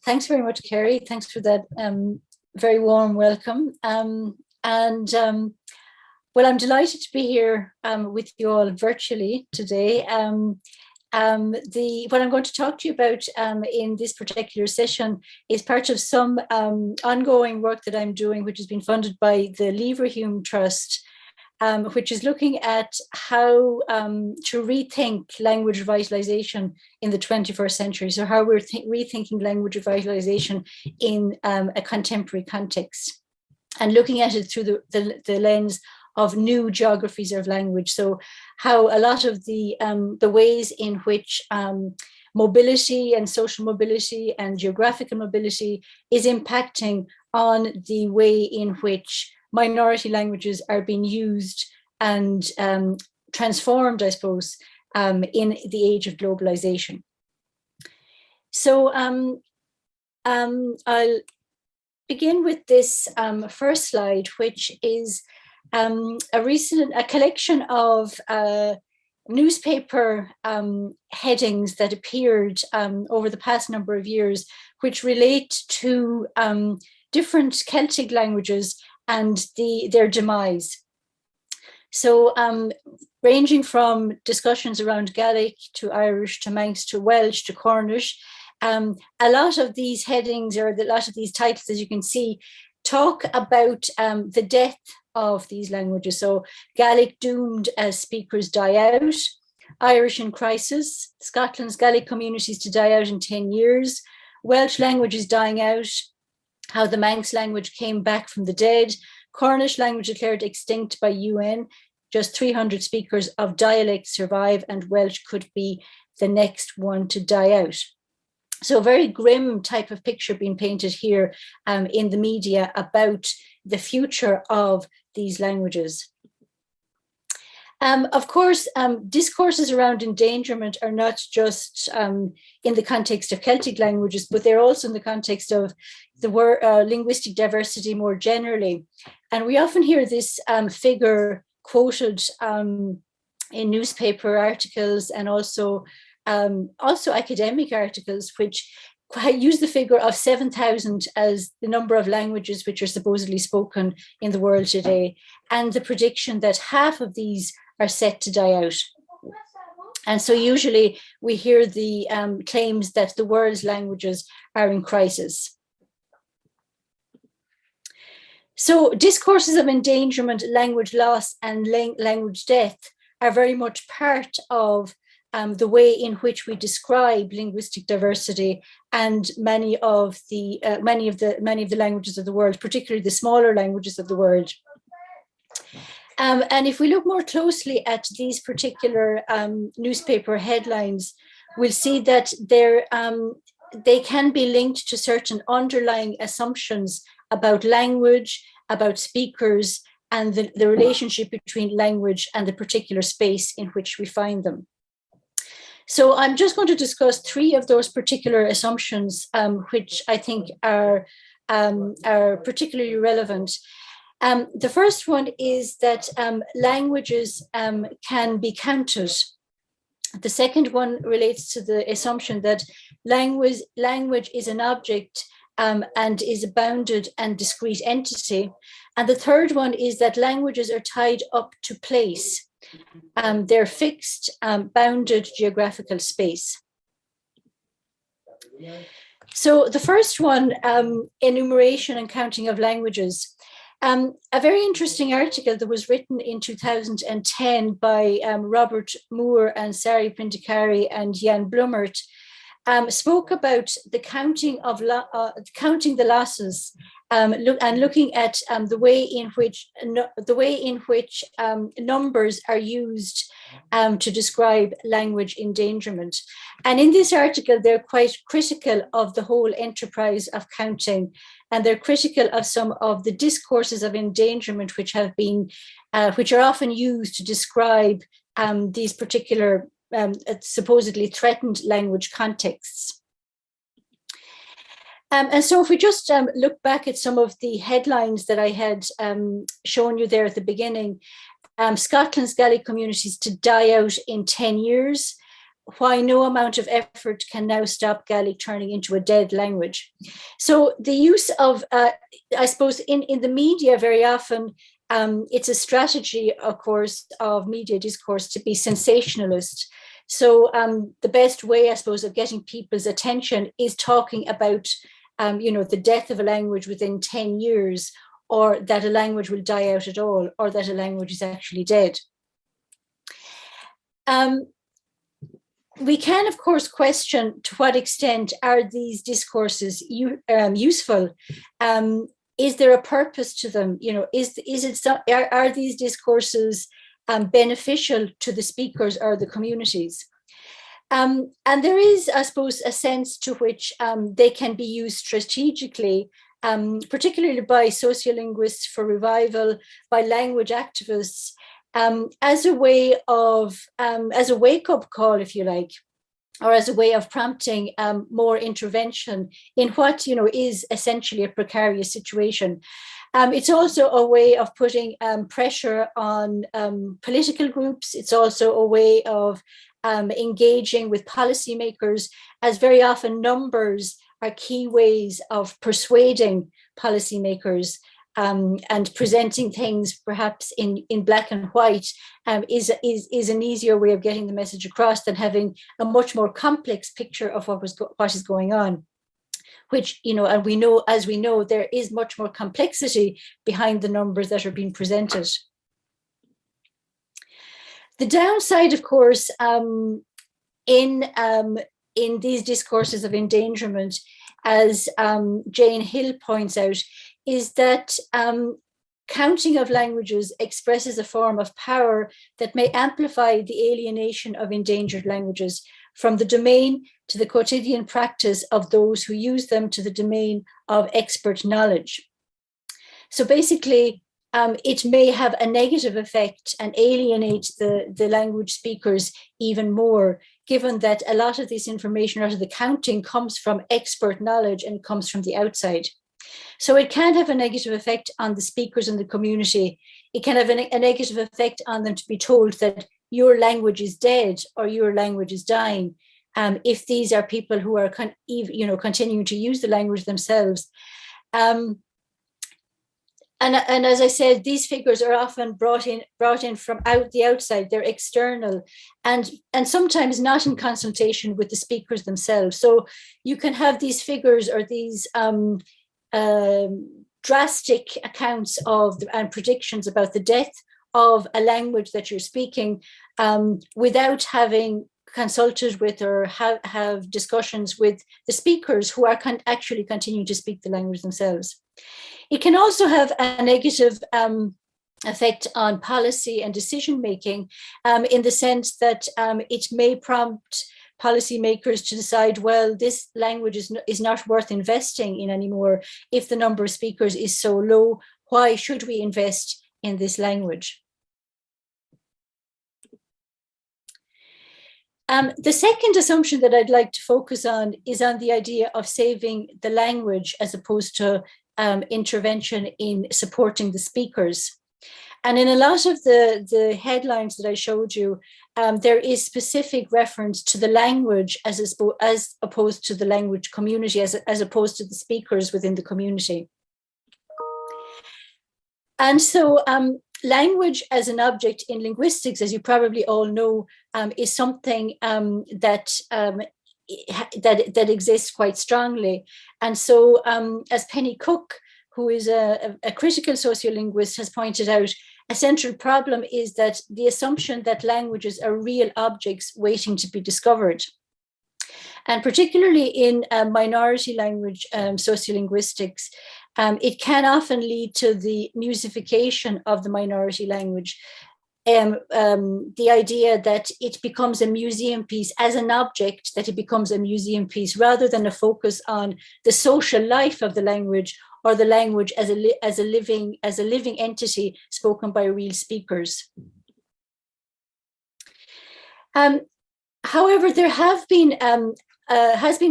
Thanks very much, Kerry. Thanks for that very warm welcome. Well, I'm delighted to be here with you all virtually today. What I'm going to talk to you about in this particular session is part of some ongoing work that I'm doing, which has been funded by the Leverhulme Trust, which is looking at how to rethink language revitalization in the 21st century. So how we're rethinking language revitalization in a contemporary context, and looking at it through the lens of new geographies of language. So how a lot of the ways in which mobility and social mobility and geographical mobility is impacting on the way in which minority languages are being used and transformed, I suppose, in the age of globalization. So I'll begin with this first slide, which is a collection of newspaper headings that appeared over the past number of years, which relate to different Celtic languages and their demise. So ranging from discussions around Gaelic to Irish to Manx to Welsh to Cornish, a lot of these headings, or a lot of these titles, as you can see, talk about the death of these languages. So Gaelic doomed as speakers die out, Irish in crisis, Scotland's Gaelic communities to die out in 10 years, Welsh languages dying out, how the Manx language came back from the dead, Cornish language declared extinct by UN, just 300 speakers of dialect survive, and Welsh could be the next one to die out. So a very grim type of picture being painted here in the media about the future of these languages. Of course, discourses around endangerment are not just in the context of Celtic languages, but they're also in the context of the linguistic diversity more generally. And we often hear this figure quoted in newspaper articles and also academic articles, which use the figure of 7,000 as the number of languages which are supposedly spoken in the world today, and the prediction that half of these are set to die out. And so usually we hear the claims that the world's languages are in crisis. So discourses of endangerment, language loss, and language death are very much part of the way in which we describe linguistic diversity and many of the languages of the world, particularly the smaller languages of the world. And if we look more closely at these particular newspaper headlines, we'll see that they can be linked to certain underlying assumptions about language, about speakers, and the relationship between language and the particular space in which we find them. So I'm just going to discuss three of those particular assumptions, which I think are particularly relevant. The first one is that languages can be counted. The second one relates to the assumption that language is an object and is a bounded and discrete entity. And the third one is that languages are tied up to place. They're fixed, bounded geographical space. So the first one, enumeration and counting of languages. A very interesting article that was written in 2010 by Robert Moore and Sari Pindikari and Jan Blumert spoke about the counting the losses and looking at the way in which numbers are used to describe language endangerment. And in this article, they're quite critical of the whole enterprise of counting, and they're critical of some of the discourses of endangerment which have been, which are often used to describe these particular supposedly threatened language contexts. And so if we just look back at some of the headlines that I had shown you there at the beginning, Scotland's Gaelic communities to die out in 10 years, why no amount of effort can now stop Gaelic turning into a dead language. So the use of, I suppose, in the media very often, it's a strategy, of course, of media discourse to be sensationalist. So the best way, I suppose, of getting people's attention is talking about, the death of a language within 10 years, or that a language will die out at all, or that a language is actually dead. We can, of course, question to what extent are these discourses useful? Is there a purpose to them? Are these discourses beneficial to the speakers or the communities? And there is, I suppose, a sense to which they can be used strategically, particularly by sociolinguists for revival, by language activists, as a way of, as a wake-up call, if you like, or as a way of prompting more intervention in what, is essentially a precarious situation. It's also a way of putting pressure on political groups. It's also a way of engaging with policymakers, as very often numbers are key ways of persuading policymakers, and presenting things perhaps in black and white is an easier way of getting the message across than having a much more complex picture of what is going on, which, and we know, as we know, there is much more complexity behind the numbers that are being presented. The downside, of course, in these discourses of endangerment, as Jane Hill points out, is that counting of languages expresses a form of power that may amplify the alienation of endangered languages from the domain to the quotidian practice of those who use them to the domain of expert knowledge. So basically, it may have a negative effect and alienate the language speakers even more, given that a lot of this information, a lot of the counting, comes from expert knowledge and comes from the outside. So it can have a negative effect on the speakers in the community. It can have a negative effect on them to be told that your language is dead or your language is dying, if these are people who are continuing to use the language themselves. And as I said, these figures are often brought in from the outside. They're external, and sometimes not in consultation with the speakers themselves. So you can have these figures or these drastic accounts of and predictions about the death of a language that you're speaking, without having consulted with or have discussions with the speakers who are actually continuing to speak the language themselves. It can also have a negative effect on policy and decision making, in the sense that it may prompt policymakers to decide, well, this language is not worth investing in anymore. If the number of speakers is so low, why should we invest in this language? The second assumption that I'd like to focus on is on the idea of saving the language as opposed to intervention in supporting the speakers. And in a lot of the headlines that I showed you, there is specific reference to the language as opposed to the language community, as opposed to the speakers within the community. And so language as an object in linguistics, as you probably all know, is something that exists quite strongly. And so as Penny Cook, who is a critical sociolinguist, has pointed out, a central problem is that the assumption that languages are real objects waiting to be discovered. And particularly in minority language sociolinguistics, it can often lead to the musification of the minority language. The idea that it becomes a museum piece as an object, that it becomes a museum piece rather than a focus on the social life of the language, or the language as a living entity spoken by real speakers. However, there has been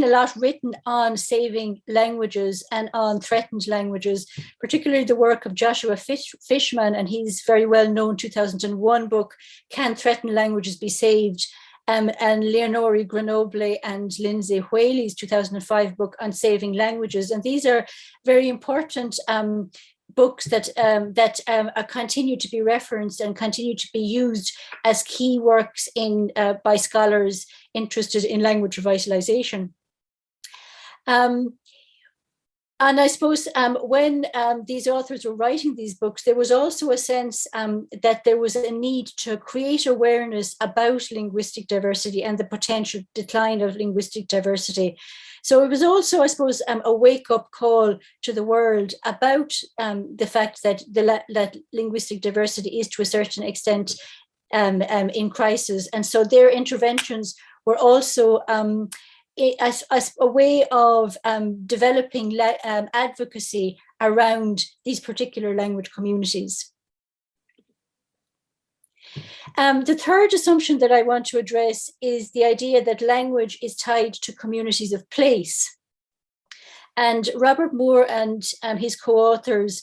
a lot written on saving languages and on threatened languages, particularly the work of Joshua Fishman and his very well-known 2001 book, Can Threatened Languages Be Saved? and Leonore Grenoble and Lindsay Whaley's 2005 book on saving languages. And these are very important books that continue to be referenced and continue to be used as key works by scholars interested in language revitalization. And I suppose when these authors were writing these books, there was also a sense that there was a need to create awareness about linguistic diversity and the potential decline of linguistic diversity. So it was also, I suppose, a wake-up call to the world about the fact that that linguistic diversity is to a certain extent in crisis. And so their interventions were also as a way of developing advocacy around these particular language communities. The third assumption that I want to address is the idea that language is tied to communities of place. And Robert Moore and his co-authors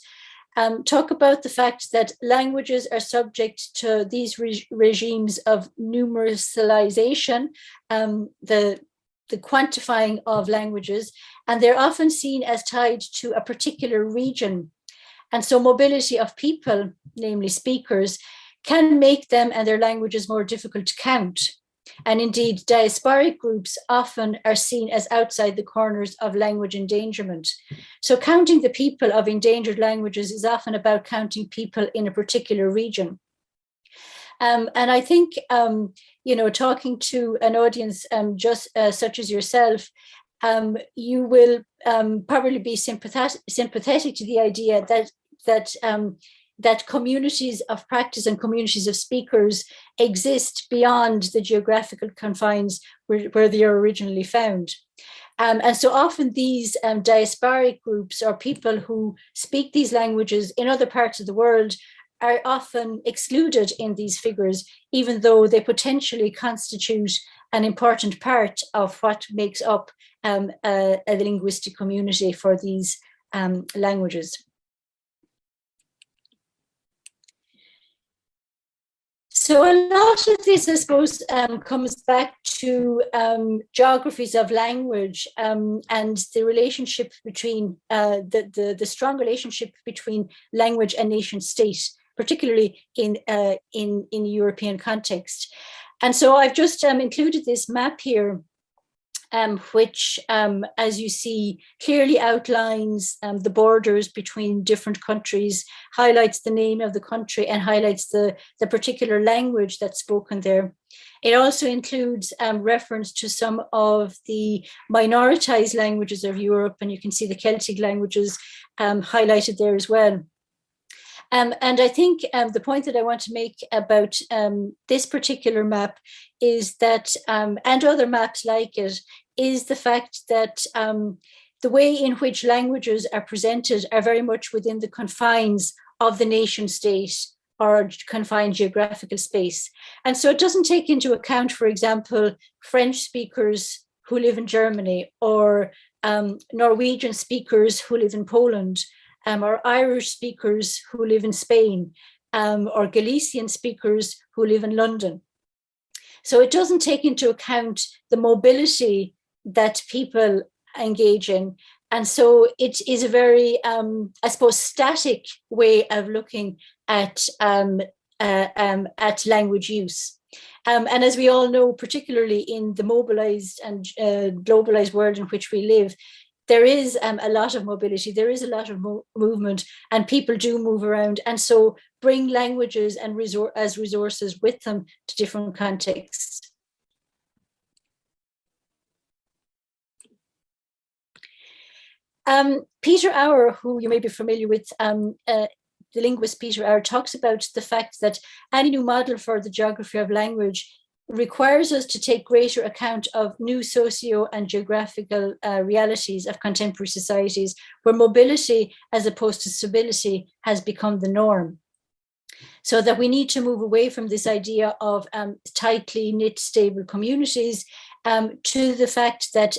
talk about the fact that languages are subject to these regimes of numericalization, the quantifying of languages, and they're often seen as tied to a particular region. And so mobility of people, namely speakers, can make them and their languages more difficult to count. And indeed, diasporic groups often are seen as outside the corners of language endangerment. So counting the people of endangered languages is often about counting people in a particular region. And I think, talking to an audience just such as yourself, you will probably be sympathetic to the idea that communities of practice and communities of speakers exist beyond the geographical confines where they are originally found. And so often these diasporic groups or people who speak these languages in other parts of the world are often excluded in these figures, even though they potentially constitute an important part of what makes up a linguistic community for these languages. So a lot of this, I suppose, comes back to geographies of language and the relationship between the strong relationship between language and nation state, particularly in European context. And so I've just included this map here, which, as you see, clearly outlines the borders between different countries, highlights the name of the country, and highlights the particular language that's spoken there. It also includes reference to some of the minoritized languages of Europe, and you can see the Celtic languages highlighted there as well. And I think the point that I want to make about this particular map is that, and other maps like it, is the fact that the way in which languages are presented are very much within the confines of the nation state or confined geographical space. And so it doesn't take into account, for example, French speakers who live in Germany, or Norwegian speakers who live in Poland, or Irish speakers who live in Spain, or Galician speakers who live in London. So it doesn't take into account the mobility that people engage in. And so it is a very, I suppose, static way of looking at language use. And as we all know, particularly in the mobilized and globalized world in which we live, there is a lot of mobility, there is a lot of movement, and people do move around. And so bring languages and as resources with them to different contexts. Peter Auer, who you may be familiar with, the linguist Peter Auer, talks about the fact that any new model for the geography of language requires us to take greater account of new socio and geographical realities of contemporary societies, where mobility as opposed to stability has become the norm. So that we need to move away from this idea of tightly knit, stable communities to the fact that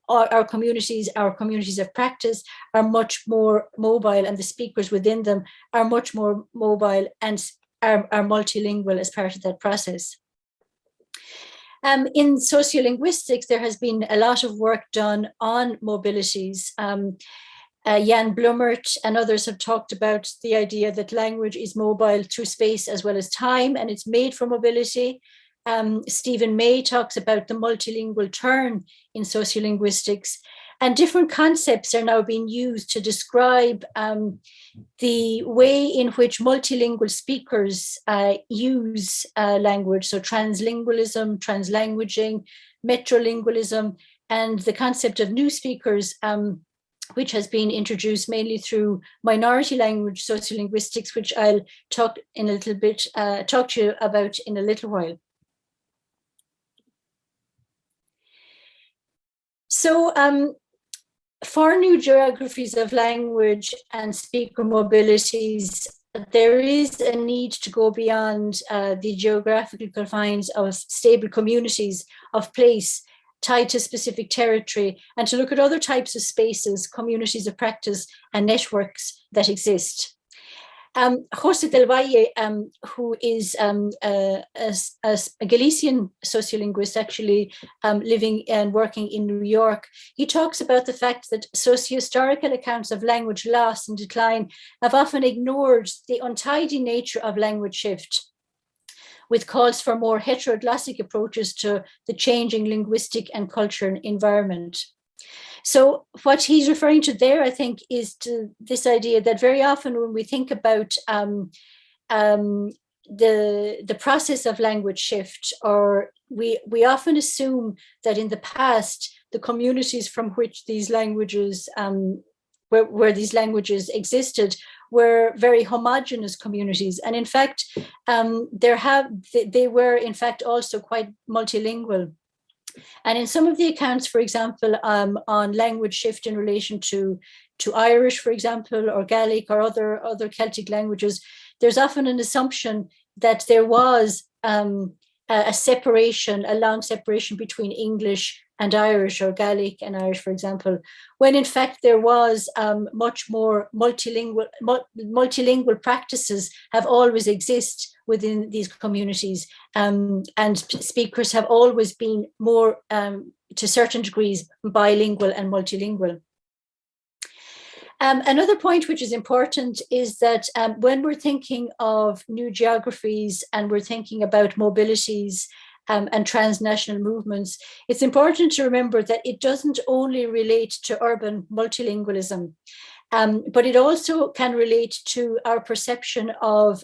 our communities of practice are much more mobile, and the speakers within them are much more mobile and are multilingual as part of that process. In sociolinguistics, there has been a lot of work done on mobilities. Jan Blumert and others have talked about the idea that language is mobile through space as well as time, and it's made for mobility. Stephen May talks about the multilingual turn in sociolinguistics, and different concepts are now being used to describe the way in which multilingual speakers use language. So translingualism, translanguaging, metrolingualism, and the concept of new speakers, which has been introduced mainly through minority language sociolinguistics, which I'll talk in a little bit, talk to you about in a little while. So for new geographies of language and speaker mobilities, there is a need to go beyond the geographical confines of stable communities of place tied to specific territory, and to look at other types of spaces, communities of practice, and networks that exist. José del Valle, who is a Galician sociolinguist, actually living and working in New York, he talks about the fact that socio-historical accounts of language loss and decline have often ignored the untidy nature of language shift, with calls for more heteroglossic approaches to the changing linguistic and cultural environment. So what he's referring to there, I think, is to this idea that very often when we think about the process of language shift, or we often assume that in the past, the communities from which these languages, where these languages existed, were very homogeneous communities. And in fact, they were in fact also quite multilingual. And in some of the accounts, for example, on language shift in relation to Irish, for example, or Gaelic or other Celtic languages, there's often an assumption that there was a separation, a long separation between English and Irish, or Gaelic and Irish, for example, when in fact there was much more multilingual practices have always existed within these communities, and speakers have always been more, to certain degrees, bilingual and multilingual. Another point which is important is that when we're thinking of new geographies and we're thinking about mobilities and transnational movements, it's important to remember that it doesn't only relate to urban multilingualism, but it also can relate to our perception of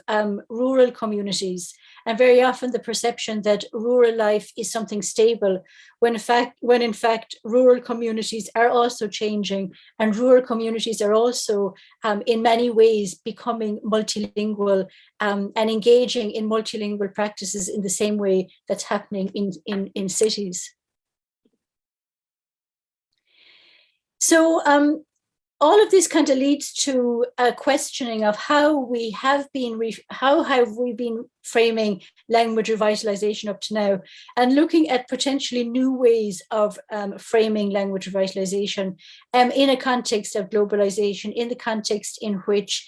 rural communities, and very often the perception that rural life is something stable, when in fact rural communities are also changing, and rural communities are also in many ways becoming multilingual and engaging in multilingual practices in the same way that's happening in cities. So all of this kind of leads to a questioning of how we have been framing language revitalization up to now, and looking at potentially new ways of framing language revitalization in a context of globalization, in the context in which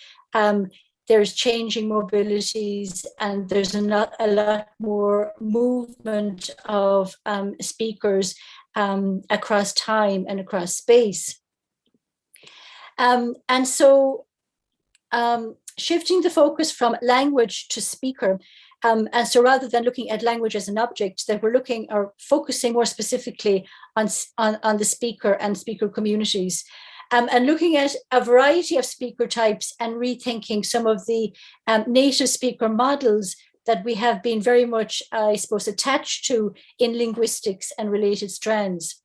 there's changing mobilities and there's a lot more movement of speakers across time and across space. And so shifting the focus from language to speaker, and so rather than looking at language as an object, that we're looking or focusing more specifically on the speaker and speaker communities, and looking at a variety of speaker types and rethinking some of the native speaker models that we have been very much, I suppose, attached to in linguistics and related strands.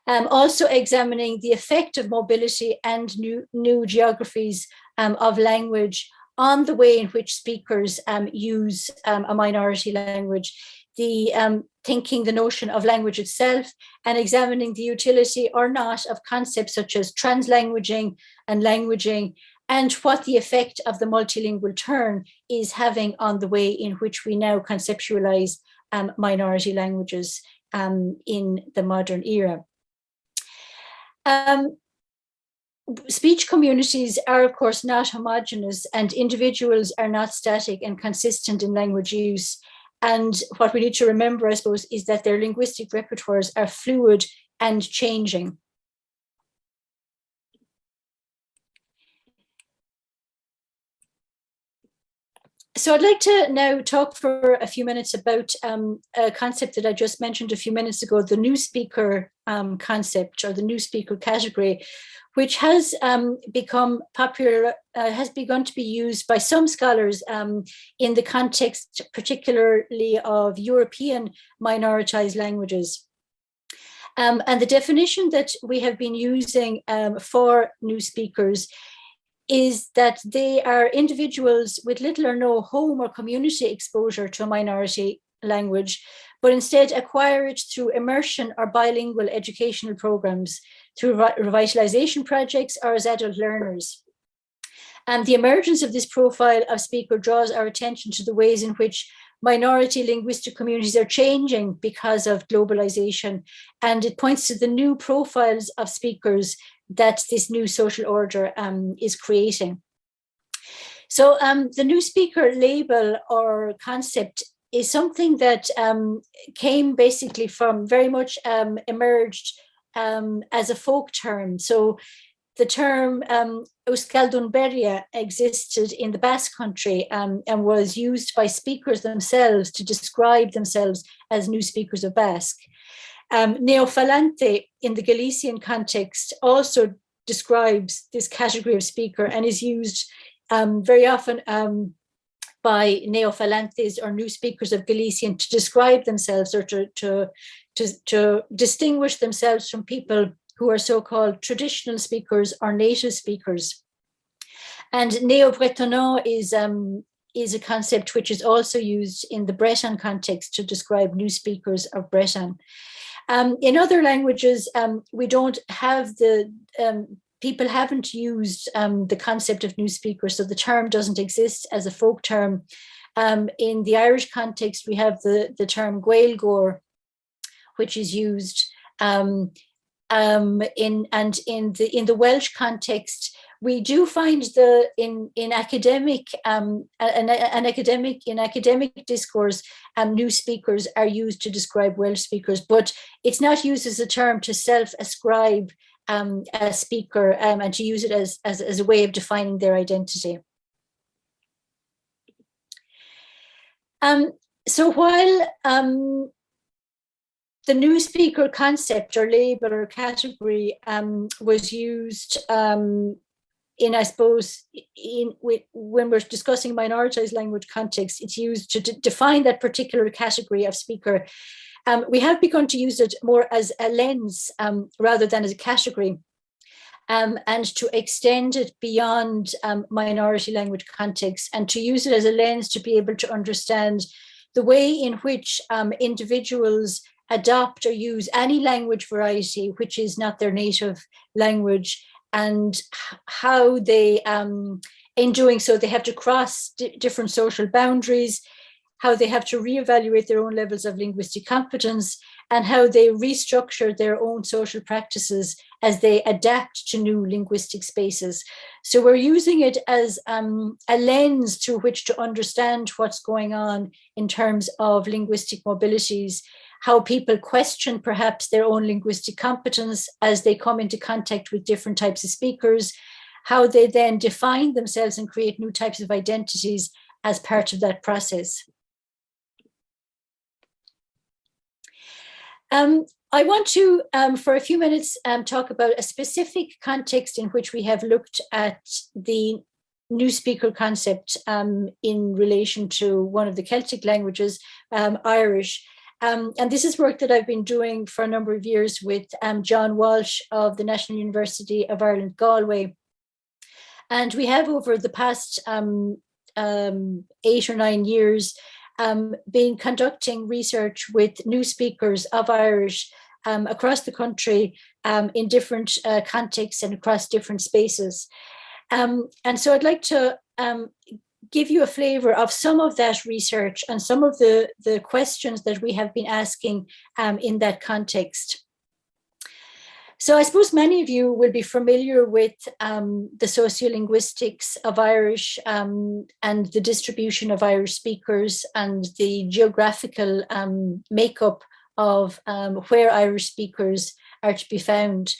Also examining the effect of mobility and new geographies of language on the way in which speakers use a minority language, thinking the notion of language itself, and examining the utility or not of concepts such as translanguaging and languaging, and what the effect of the multilingual turn is having on the way in which we now conceptualize minority languages in the modern era. Speech communities are, of course, not homogeneous, and individuals are not static and consistent in language use. And what we need to remember, I suppose, is that their linguistic repertoires are fluid and changing. So I'd like to now talk for a few minutes about a concept that I just mentioned a few minutes ago, the new speaker concept, or the new speaker category, which has become popular, has begun to be used by some scholars in the context particularly of European minoritized languages. And the definition that we have been using for new speakers is that they are individuals with little or no home or community exposure to a minority language, but instead acquire it through immersion or bilingual educational programs, through revitalization projects, or as adult learners. And the emergence of this profile of speaker draws our attention to the ways in which minority linguistic communities are changing because of globalization. And it points to the new profiles of speakers that this new social order is creating. So the new speaker label or concept is something that came basically from, very much emerged as a folk term. So the term Euskaldunberria existed in the Basque Country and was used by speakers themselves to describe themselves as new speakers of Basque. Neofalante in the Galician context also describes this category of speaker and is used very often by neofalantes or new speakers of Galician to describe themselves, or to distinguish themselves from people who are so-called traditional speakers or native speakers. And neo-Bretonnant is a concept which is also used in the Breton context to describe new speakers of Breton. In other languages, we don't have people haven't used the concept of new speakers, so the term doesn't exist as a folk term. In the Irish context, we have the term Gaeilgeoir, which is used in the Welsh context. We do find in academic discourse, new speakers are used to describe Welsh speakers, but it's not used as a term to self-ascribe a speaker and to use it as a way of defining their identity. So while the new speaker concept or label or category was used I suppose, when we're discussing minoritized language context, it's used to define that particular category of speaker. We have begun to use it more as a lens rather than as a category, and to extend it beyond minority language context, and to use it as a lens to be able to understand the way in which individuals adopt or use any language variety which is not their native language, and how they, in doing so, they have to cross different social boundaries, how they have to reevaluate their own levels of linguistic competence, and how they restructure their own social practices as they adapt to new linguistic spaces. So we're using it as a lens through which to understand what's going on in terms of linguistic mobilities, how people question perhaps their own linguistic competence as they come into contact with different types of speakers, how they then define themselves and create new types of identities as part of that process. I want to, for a few minutes, talk about a specific context in which we have looked at the new speaker concept in relation to one of the Celtic languages, Irish. And this is work that I've been doing for a number of years with John Walsh of the National University of Ireland, Galway. And we have, over the past 8 or 9 years, been conducting research with new speakers of Irish across the country in different contexts and across different spaces. And so I'd like to give you a flavor of some of that research and some of the questions that we have been asking in that context. So I suppose many of you will be familiar with the sociolinguistics of Irish and the distribution of Irish speakers and the geographical makeup of where Irish speakers are to be found.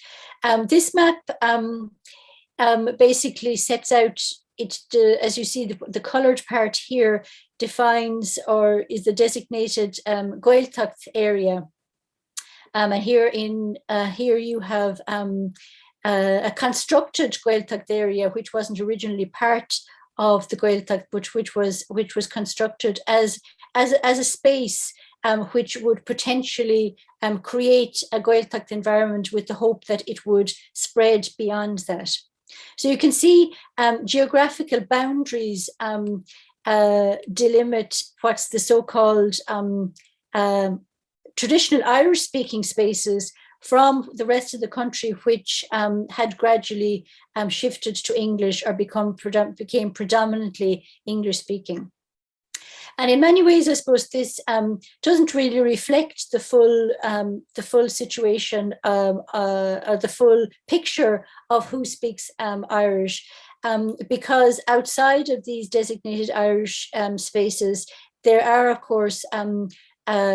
This map basically sets out it, as you see, the coloured part here defines or is the designated Gaeltacht area. And here you have a constructed Gaeltacht area, which wasn't originally part of the Gaeltacht, but which was constructed as a space which would potentially create a Gaeltacht environment with the hope that it would spread beyond that. So you can see geographical boundaries delimit what's the so-called traditional Irish-speaking spaces from the rest of the country, which had gradually shifted to English or became predominantly English-speaking. And in many ways, I suppose this doesn't really reflect the full situation or the full picture of who speaks Irish, because outside of these designated Irish spaces, there are, of course,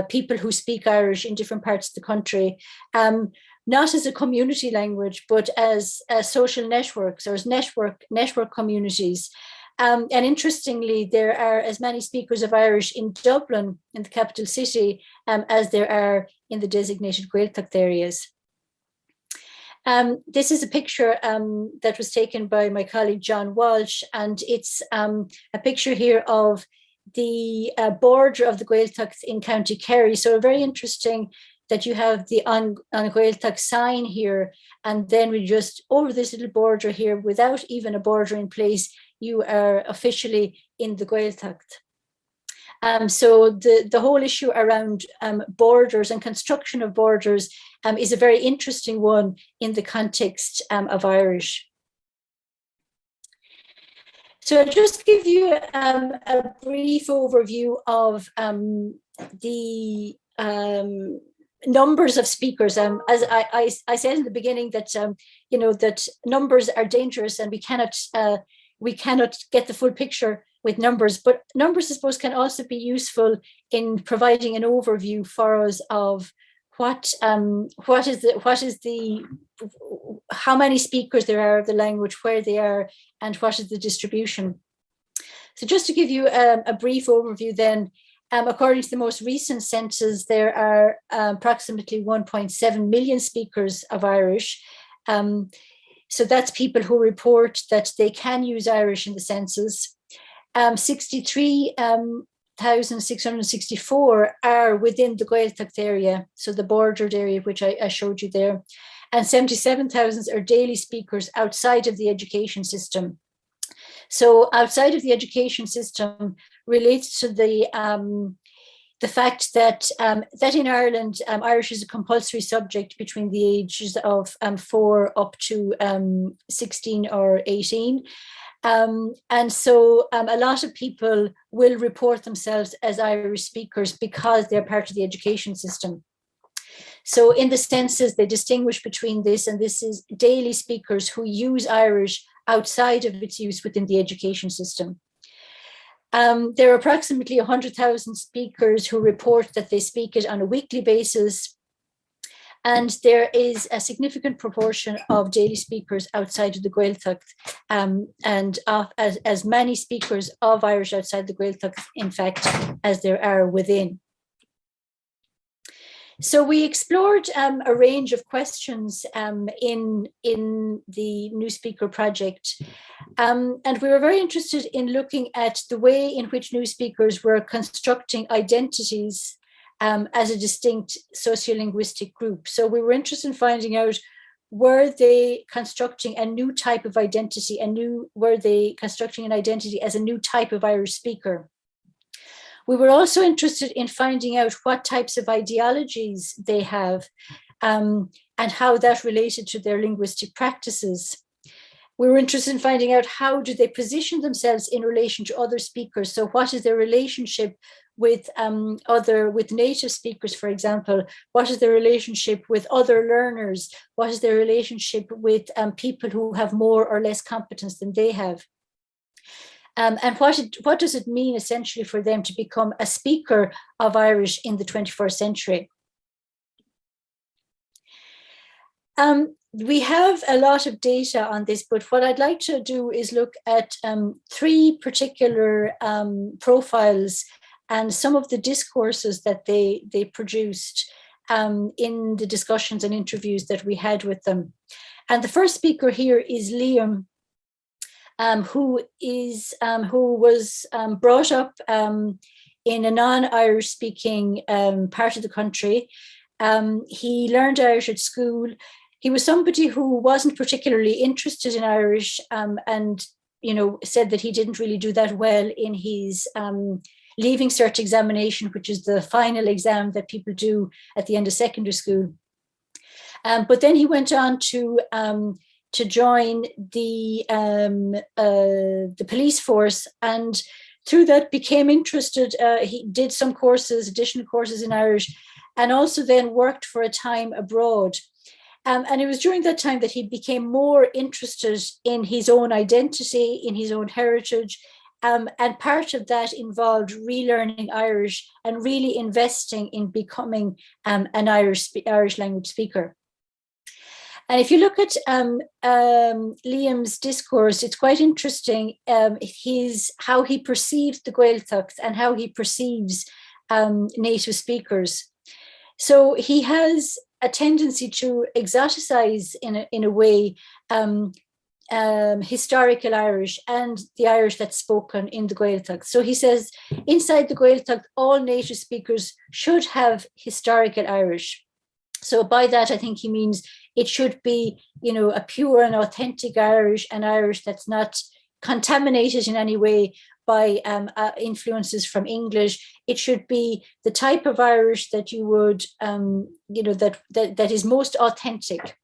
people who speak Irish in different parts of the country, not as a community language, but as social networks or as network communities. And interestingly, there are as many speakers of Irish in Dublin, in the capital city, as there are in the designated Gaeltacht areas. This is a picture that was taken by my colleague John Walsh, and it's a picture here of the border of the Gaeltacht in County Kerry. So very interesting that you have the on Gaeltacht sign here, and then we just over this little border here, without even a border in place, you are officially in the Gaeltacht. So the whole issue around borders and construction of borders is a very interesting one in the context of Irish. So I'll just give you a brief overview of the numbers of speakers. As I said in the beginning that that numbers are dangerous and we cannot get the full picture with numbers, but numbers, I suppose, can also be useful in providing an overview for us of how many speakers there are of the language, where they are, and what is the distribution. So just to give you a brief overview then, according to the most recent census, there are approximately 1.7 million speakers of Irish. So that's people who report that they can use Irish in the census. 63,664 are within the Gaeltacht area, so the bordered area, which I showed you there. And 77,000 are daily speakers outside of the education system. So outside of the education system relates to the fact that that in Ireland, Irish is a compulsory subject between the ages of 4 up to 16 or 18. And so a lot of people will report themselves as Irish speakers because they're part of the education system. So in the census, they distinguish between this, and this is daily speakers who use Irish outside of its use within the education system. There are approximately 100,000 speakers who report that they speak it on a weekly basis. And there is a significant proportion of daily speakers outside of the Gaeltacht, and as many speakers of Irish outside the Gaeltacht, in fact, as there are within. So we explored a range of questions in the New Speaker project. And we were very interested in looking at the way in which new speakers were constructing identities as a distinct sociolinguistic group. So we were interested in finding out, were they constructing a new type of identity, were they constructing an identity as a new type of Irish speaker? We were also interested in finding out what types of ideologies they have and how that related to their linguistic practices. We were interested in finding out how do they position themselves in relation to other speakers. So what is their relationship with with native speakers, for example? What is their relationship with other learners? What is their relationship with people who have more or less competence than they have? And what does it mean essentially for them to become a speaker of Irish in the 21st century? We have a lot of data on this, but what I'd like to do is look at three particular profiles and some of the discourses that they produced in the discussions and interviews that we had with them. And the first speaker here is Liam, who was brought up in a non-Irish speaking part of the country. He learned Irish at school. He was somebody who wasn't particularly interested in Irish, and said that he didn't really do that well in his Leaving Cert examination, which is the final exam that people do at the end of secondary school. But then he went on to join the police force, and through that became interested. He did some courses, additional courses in Irish, and also then worked for a time abroad. And it was during that time that he became more interested in his own identity, in his own heritage. And part of that involved relearning Irish and really investing in becoming an Irish language speaker. And if you look at Liam's discourse, it's quite interesting how he perceives the Gaeltacht and how he perceives native speakers. So he has a tendency to exoticize in a way historical Irish and the Irish that's spoken in the Gaeltacht. So he says inside the Gaeltacht, all native speakers should have historical Irish. So by that, I think he means it should be, a pure and authentic Irish, and Irish that's not contaminated in any way by influences from English. It should be the type of Irish that you would, that is most authentic,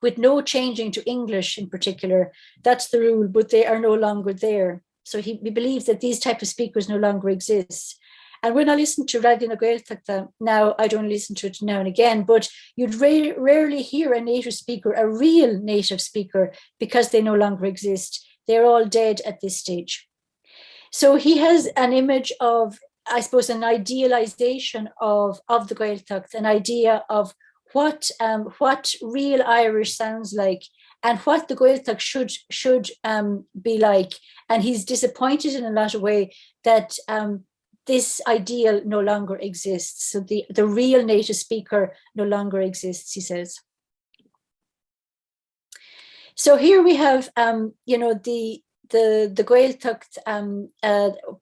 with no changing to English in particular. That's the rule, but they are no longer there. So he believes that these type of speakers no longer exist. And when I listen to Radio na Gaeltachta now, I don't listen to it now and again, but you'd rarely hear a native speaker, a real native speaker, because they no longer exist. They're all dead at this stage. So he has an image of, I suppose, an idealization of the Gaeltacht, an idea of what real Irish sounds like and what the Gaeltacht should be like. And he's disappointed in a lot of way that this ideal no longer exists. So the real native speaker no longer exists, he says. So here we have, the Gaeltacht,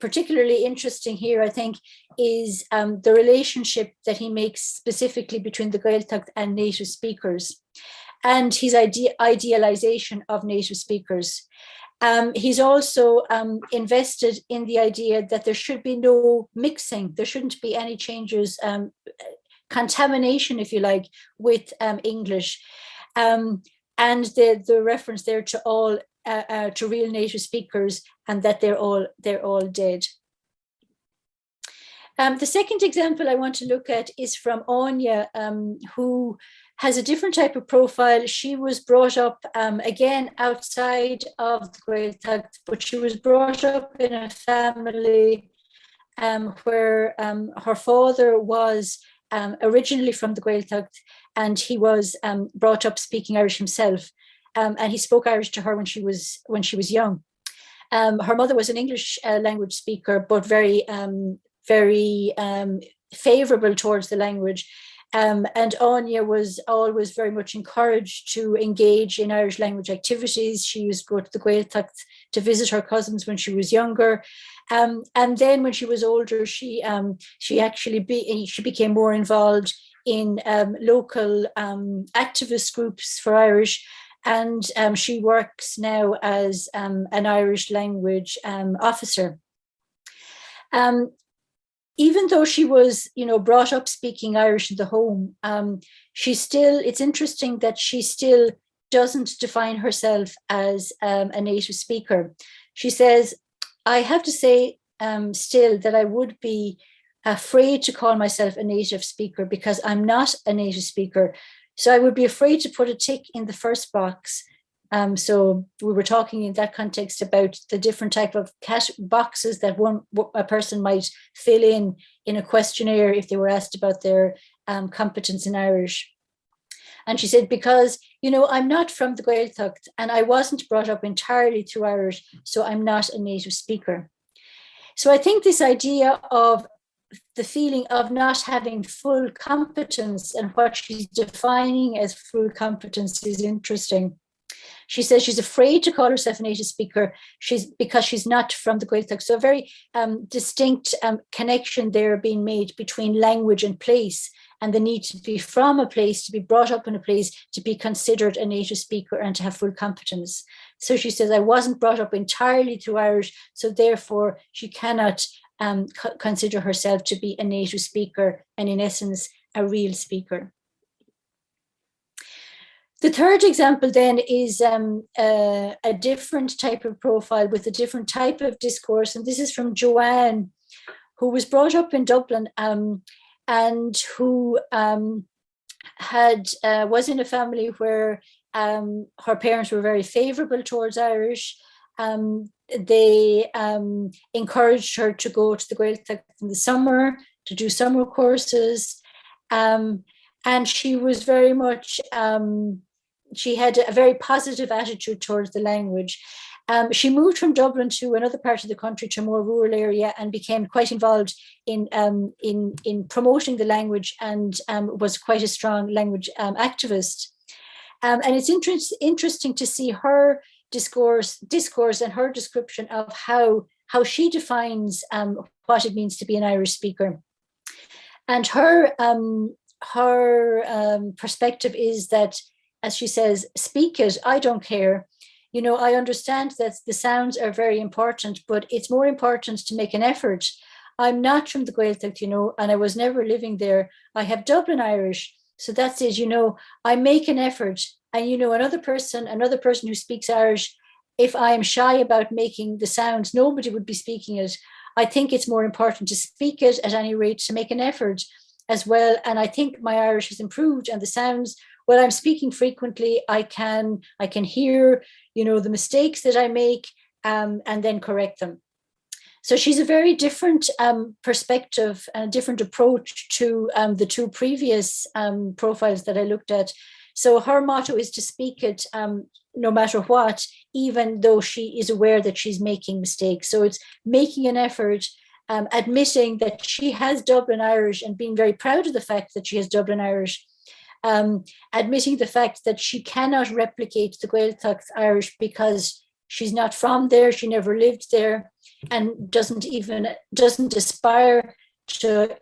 particularly interesting here, I think, is the relationship that he makes specifically between the Gaeltacht and native speakers, and his idealization of native speakers. He's also invested in the idea that there should be no mixing. There shouldn't be any changes, contamination, if you like, with English. And the reference there to all to real native speakers, and that they're all dead. The second example I want to look at is from Anya, who has a different type of profile. She was brought up, again, outside of the Gaeltacht, but she was brought up in a family where her father was originally from the Gaeltacht, and he was brought up speaking Irish himself. And he spoke Irish to her when she was young. Her mother was an English language speaker, but very favorable towards the language. And Anya was always very much encouraged to engage in Irish language activities. She used to go to the Gaeltacht to visit her cousins when she was younger. And then when she was older, she became more involved in local activist groups for Irish. And she works now as an Irish language officer. Even though she was, brought up speaking Irish in the home, it's interesting that she still doesn't define herself as a native speaker. She says, I have to say still that I would be afraid to call myself a native speaker because I'm not a native speaker. So I would be afraid to put a tick in the first box. So we were talking in that context about the different type of boxes that a person might fill in a questionnaire if they were asked about their competence in Irish. And she said, because, I'm not from the Gaeltacht and I wasn't brought up entirely through Irish, so I'm not a native speaker. So I think this idea of the feeling of not having full competence and what she's defining as full competence is interesting. She says she's afraid to call herself a native speaker because she's not from the Gaeltacht. So a very distinct connection there being made between language and place, and the need to be from a place, to be brought up in a place, to be considered a native speaker and to have full competence. So she says, I wasn't brought up entirely through Irish, so therefore she cannot consider herself to be a native speaker and in essence, a real speaker. The third example then is a different type of profile with a different type of discourse. And this is from Joanne, who was brought up in Dublin and who was in a family where her parents were very favourable towards Irish. They encouraged her to go to the Gaeltacht in the summer, to do summer courses. And she was very much, she had a very positive attitude towards the language. She moved from Dublin to another part of the country, to a more rural area, and became quite involved in promoting the language and was quite a strong language activist. And it's interesting to see her discourse and her description of how she defines what it means to be an Irish speaker. And her perspective is that, as she says, speak it, I don't care. I understand that the sounds are very important, but it's more important to make an effort. I'm not from the Gaeltacht, and I was never living there. I have Dublin Irish. So that's it, I make an effort. And, another person who speaks Irish, if I am shy about making the sounds, nobody would be speaking it. I think it's more important to speak it at any rate, to make an effort as well. And I think my Irish has improved, and the sounds, well, I'm speaking frequently, I can hear, the mistakes that I make and then correct them. So she's a very different perspective and a different approach to the two previous profiles that I looked at. So her motto is to speak it no matter what, even though she is aware that she's making mistakes. So it's making an effort, admitting that she has Dublin Irish and being very proud of the fact that she has Dublin Irish, admitting the fact that she cannot replicate the Gaeltacht Irish because she's not from there, she never lived there, and doesn't aspire to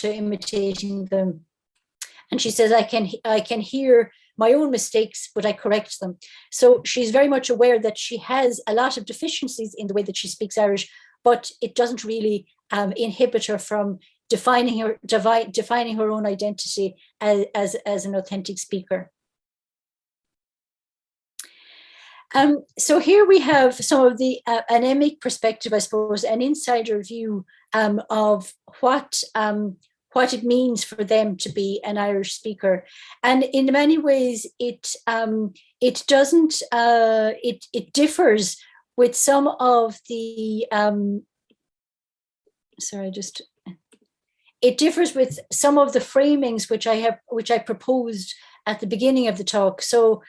imitating them. And she says, I can hear my own mistakes, but I correct them. So she's very much aware that she has a lot of deficiencies in the way that she speaks Irish, but it doesn't really inhibit her from defining her own identity as an authentic speaker. So here we have some of the an Emic perspective, I suppose, an insider view of what it means for them to be an Irish speaker, and in many ways it differs with some of the it differs with some of the framings which I proposed at the beginning of the talk. So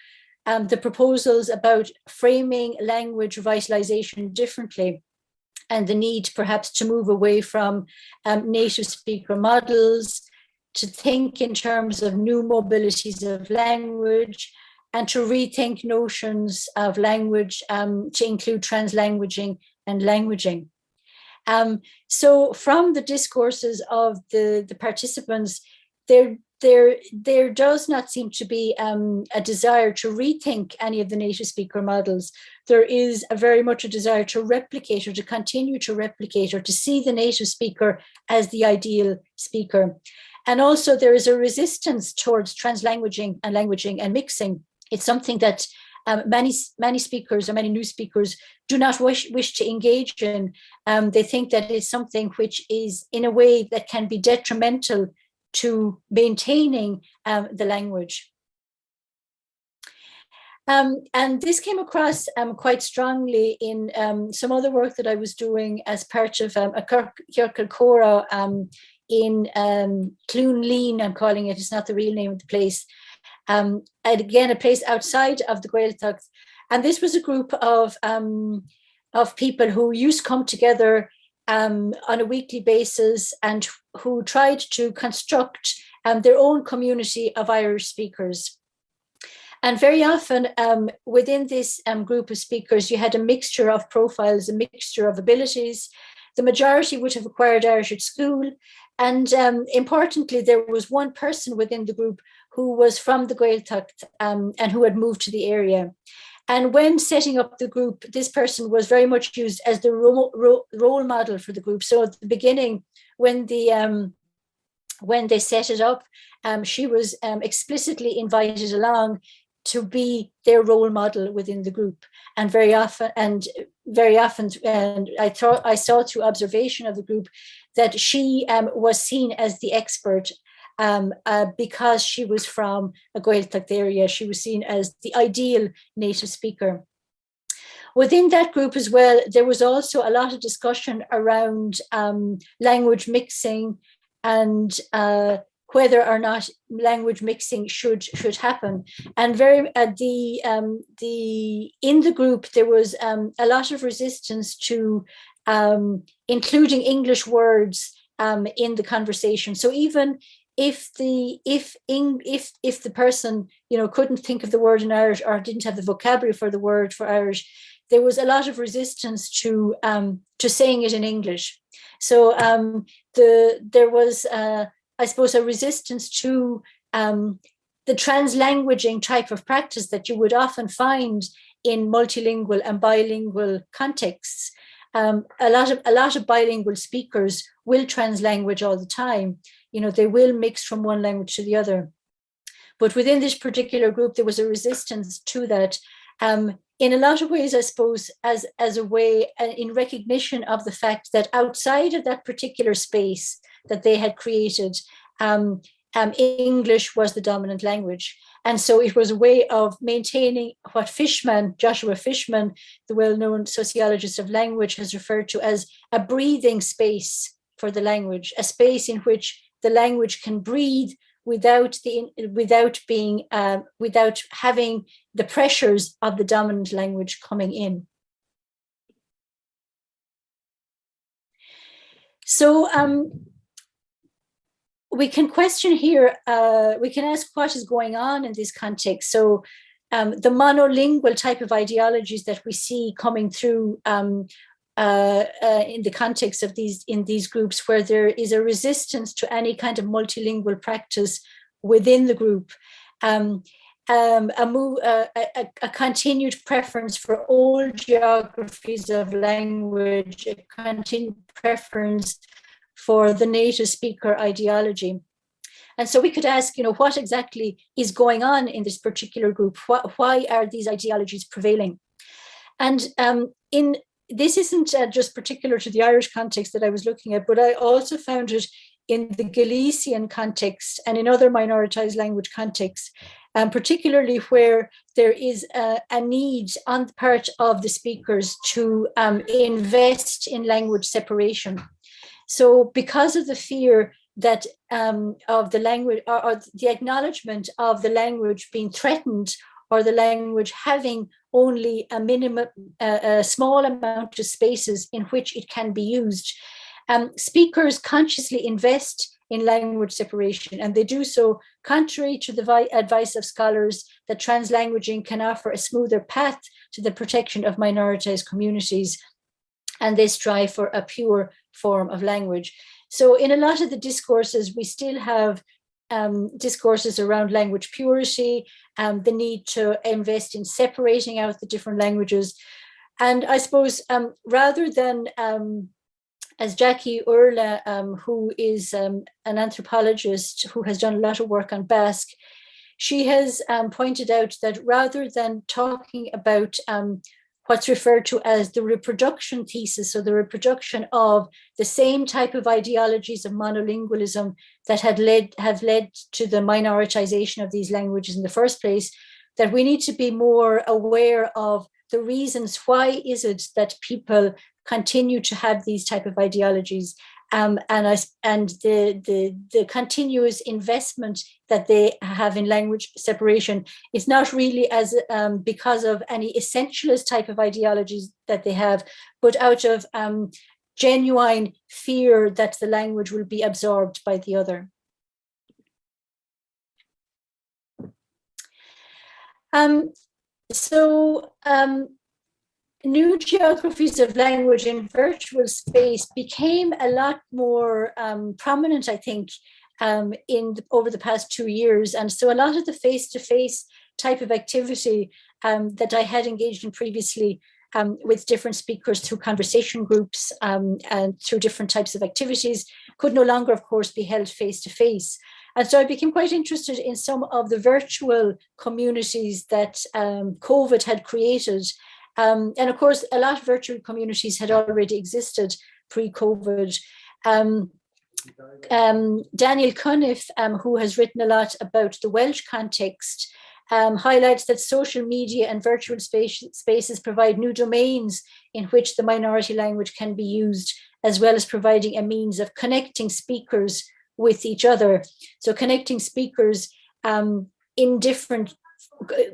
the proposals about framing language revitalization differently, and the need perhaps to move away from native speaker models, to think in terms of new mobilities of language, and to rethink notions of language to include translanguaging and languaging. So from the discourses of the participants, there does not seem to be a desire to rethink any of the native speaker models. There is very much a desire to replicate, or to continue to replicate, or to see the native speaker as the ideal speaker. And also there is a resistance towards translanguaging and languaging and mixing. It's something that many speakers or many new speakers do not wish to engage in. They think that it's something which is in a way that can be detrimental to maintaining the language. And this came across quite strongly in some other work that I was doing as part of a Circle Cora in Clúnlín, I'm calling it. It's not the real name of the place. And again, a place outside of the Gaeltacht. And this was a group of people who used to come together on a weekly basis and who tried to construct their own community of Irish speakers. And very often within this group of speakers, you had a mixture of profiles, a mixture of abilities. The majority would have acquired Irish at school. And importantly, there was one person within the group who was from the Gaeltacht and who had moved to the area. And when setting up the group, this person was very much used as the role model for the group. So at the beginning, when they set it up, she was explicitly invited along to be their role model within the group. And very often, and I saw through observation of the group that she was seen as the expert because she was from a Gaeltacht area. She was seen as the ideal native speaker. Within that group as well, there was also a lot of discussion around language mixing and whether or not language mixing should happen. And in the group there was a lot of resistance to including English words in the conversation. So even if the person couldn't think of the word in Irish or didn't have the vocabulary for the word for Irish, there was a lot of resistance to saying it in English. So there was I suppose a resistance to the translanguaging type of practice that you would often find in multilingual and bilingual contexts. A lot of bilingual speakers will translanguage all the time. They will mix from one language to the other. But within this particular group, there was a resistance to that. In a lot of ways, I suppose, as a way in recognition of the fact that outside of that particular space that they had created, English was the dominant language. And so it was a way of maintaining what Joshua Fishman, the well-known sociologist of language, has referred to as a breathing space for the language, a space in which the language can breathe without having the pressures of the dominant language coming in. So we can question here, we can ask what is going on in this context. So the monolingual type of ideologies that we see coming through in the context of these groups, where there is a resistance to any kind of multilingual practice within the group, a continued preference for all geographies of language, a continued preference for the native speaker ideology. And so we could ask, what exactly is going on in this particular group? Why are these ideologies prevailing? And this isn't just particular to the Irish context that I was looking at, but I also found it in the Galician context and in other minoritized language contexts, particularly where there is a need on the part of the speakers to invest in language separation. So because of the fear that of the language or the acknowledgement of the language being threatened, or the language having only a small amount of spaces in which it can be used, speakers consciously invest in language separation, and they do so contrary to the advice of scholars that translanguaging can offer a smoother path to the protection of minoritized communities, and they strive for a pure form of language. So in a lot of the discourses, we still have discourses around language purity, the need to invest in separating out the different languages. And I suppose rather than, as Jackie Urla, who is an anthropologist who has done a lot of work on Basque, she has pointed out that rather than talking about what's referred to as the reproduction thesis, so the reproduction of the same type of ideologies of monolingualism that have led to the minoritization of these languages in the first place, that we need to be more aware of the reasons why is it that people continue to have these type of ideologies, and the continuous investment that they have in language separation is not really as because of any essentialist type of ideologies that they have, but out of genuine fear that the language will be absorbed by the other. New geographies of language in virtual space became a lot more prominent, I think, over the past 2 years. And so a lot of the face-to-face type of activity that I had engaged in previously with different speakers through conversation groups and through different types of activities could no longer, of course, be held face-to-face. And so I became quite interested in some of the virtual communities that COVID had created. And of course, a lot of virtual communities had already existed pre-COVID. Daniel Cunniff, who has written a lot about the Welsh context, highlights that social media and virtual spaces provide new domains in which the minority language can be used, as well as providing a means of connecting speakers with each other. So connecting speakers in different,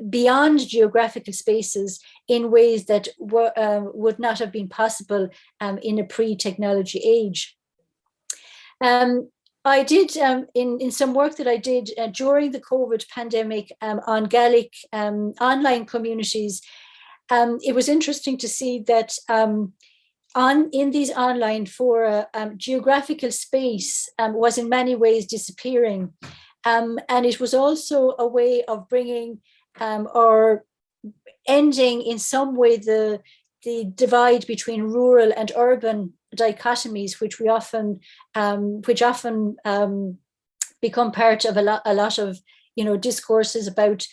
beyond geographical spaces in ways that would not have been possible in a pre-technology age. I did, in some work that I did during the COVID pandemic on Gaelic online communities, it was interesting to see that in these online fora, geographical space was in many ways disappearing. And it was also a way of bringing or ending in some way the divide between rural and urban dichotomies, which often become part of a lot of discourses about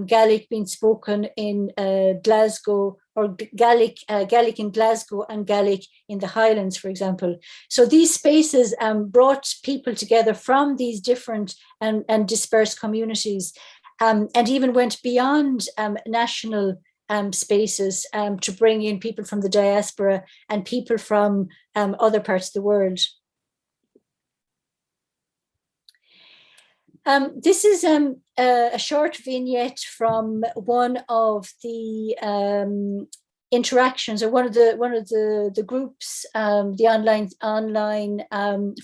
Gaelic being spoken in Glasgow, or Gaelic in Glasgow and Gaelic in the Highlands, for example. So these spaces brought people together from these different and dispersed communities, and even went beyond national spaces to bring in people from the diaspora and people from other parts of the world. This is a short vignette from one of the interactions, or one of the groups, the online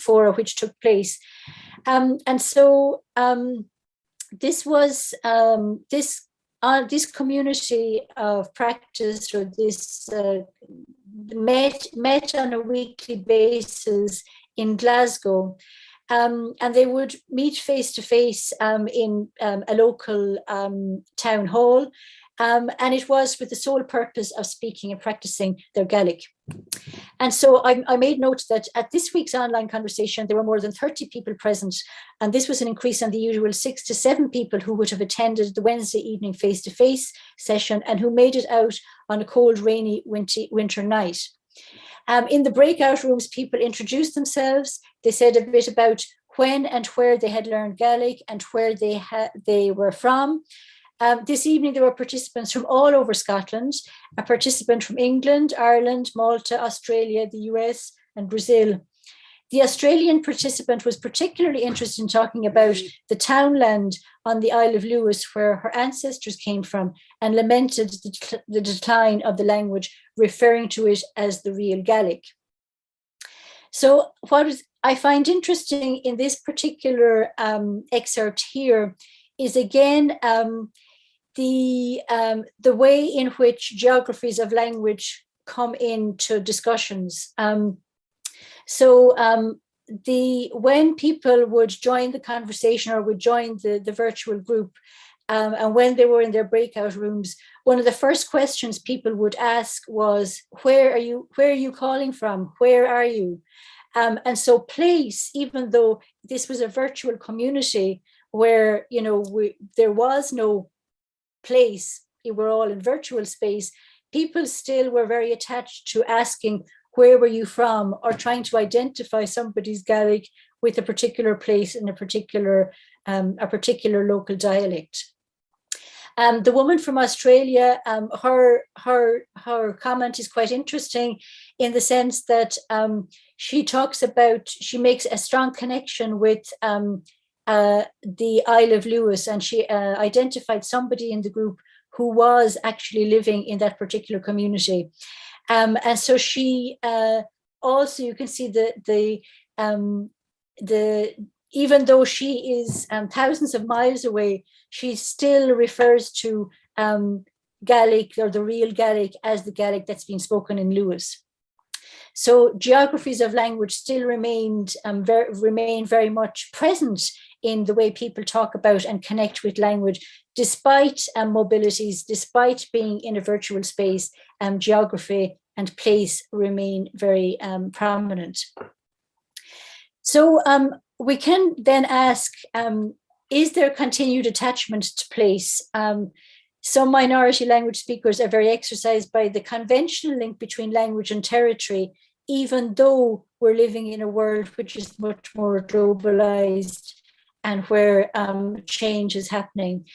fora which took place, and so this was this community of practice, or this met on a weekly basis in Glasgow. And they would meet face to face in a local town hall. And it was with the sole purpose of speaking and practicing their Gaelic. And so I made note that at this week's online conversation, there were more than 30 people present. And this was an increase on the usual 6 to 7 people who would have attended the Wednesday evening face-to-face session and who made it out on a cold, rainy winter night. In the breakout rooms, people introduced themselves. They said a bit about when and where they had learned Gaelic and where they were from. This evening, there were participants from all over Scotland, a participant from England, Ireland, Malta, Australia, the US, and Brazil. The Australian participant was particularly interested in talking about the townland on the Isle of Lewis, where her ancestors came from, and lamented the decline of the language, referring to it as the real Gaelic. So what I find interesting in this particular excerpt here is, again, the way in which geographies of language come into discussions. When people would join the conversation or would join the virtual group, and when they were in their breakout rooms, one of the first questions people would ask was, where are you calling from? Where are you? And so place, even though this was a virtual community, where, you know, there was no place, we were all in virtual space, people still were very attached to asking, where were you from, or trying to identify somebody's Gaelic with a particular place in a particular local dialect. The woman from Australia, her comment is quite interesting in the sense that she talks about, she makes a strong connection with the Isle of Lewis, and she identified somebody in the group who was actually living in that particular community. And so she also, you can see even though she is thousands of miles away, she still refers to Gaelic, or the real Gaelic, as the Gaelic that's being spoken in Lewis. So geographies of language still remain very much present in the way people talk about and connect with language, despite mobilities, despite being in a virtual space. Geography and place remain very prominent. So we can then ask, is there continued attachment to place? Some minority language speakers are very exercised by the conventional link between language and territory, even though we're living in a world which is much more globalized and where change is happening.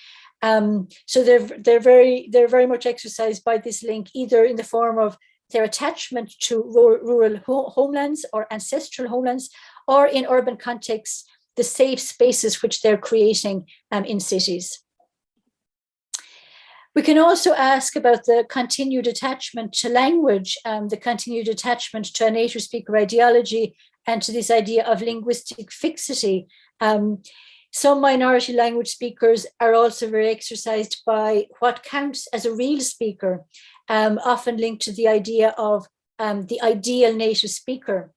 So they're very much exercised by this link, either in the form of their attachment to rural homelands or ancestral homelands, or in urban contexts, the safe spaces which they're creating in cities. We can also ask about the continued attachment to language, the continued attachment to a native speaker ideology, and to this idea of linguistic fixity. Some minority language speakers are also very exercised by what counts as a real speaker, often linked to the idea of the ideal native speaker.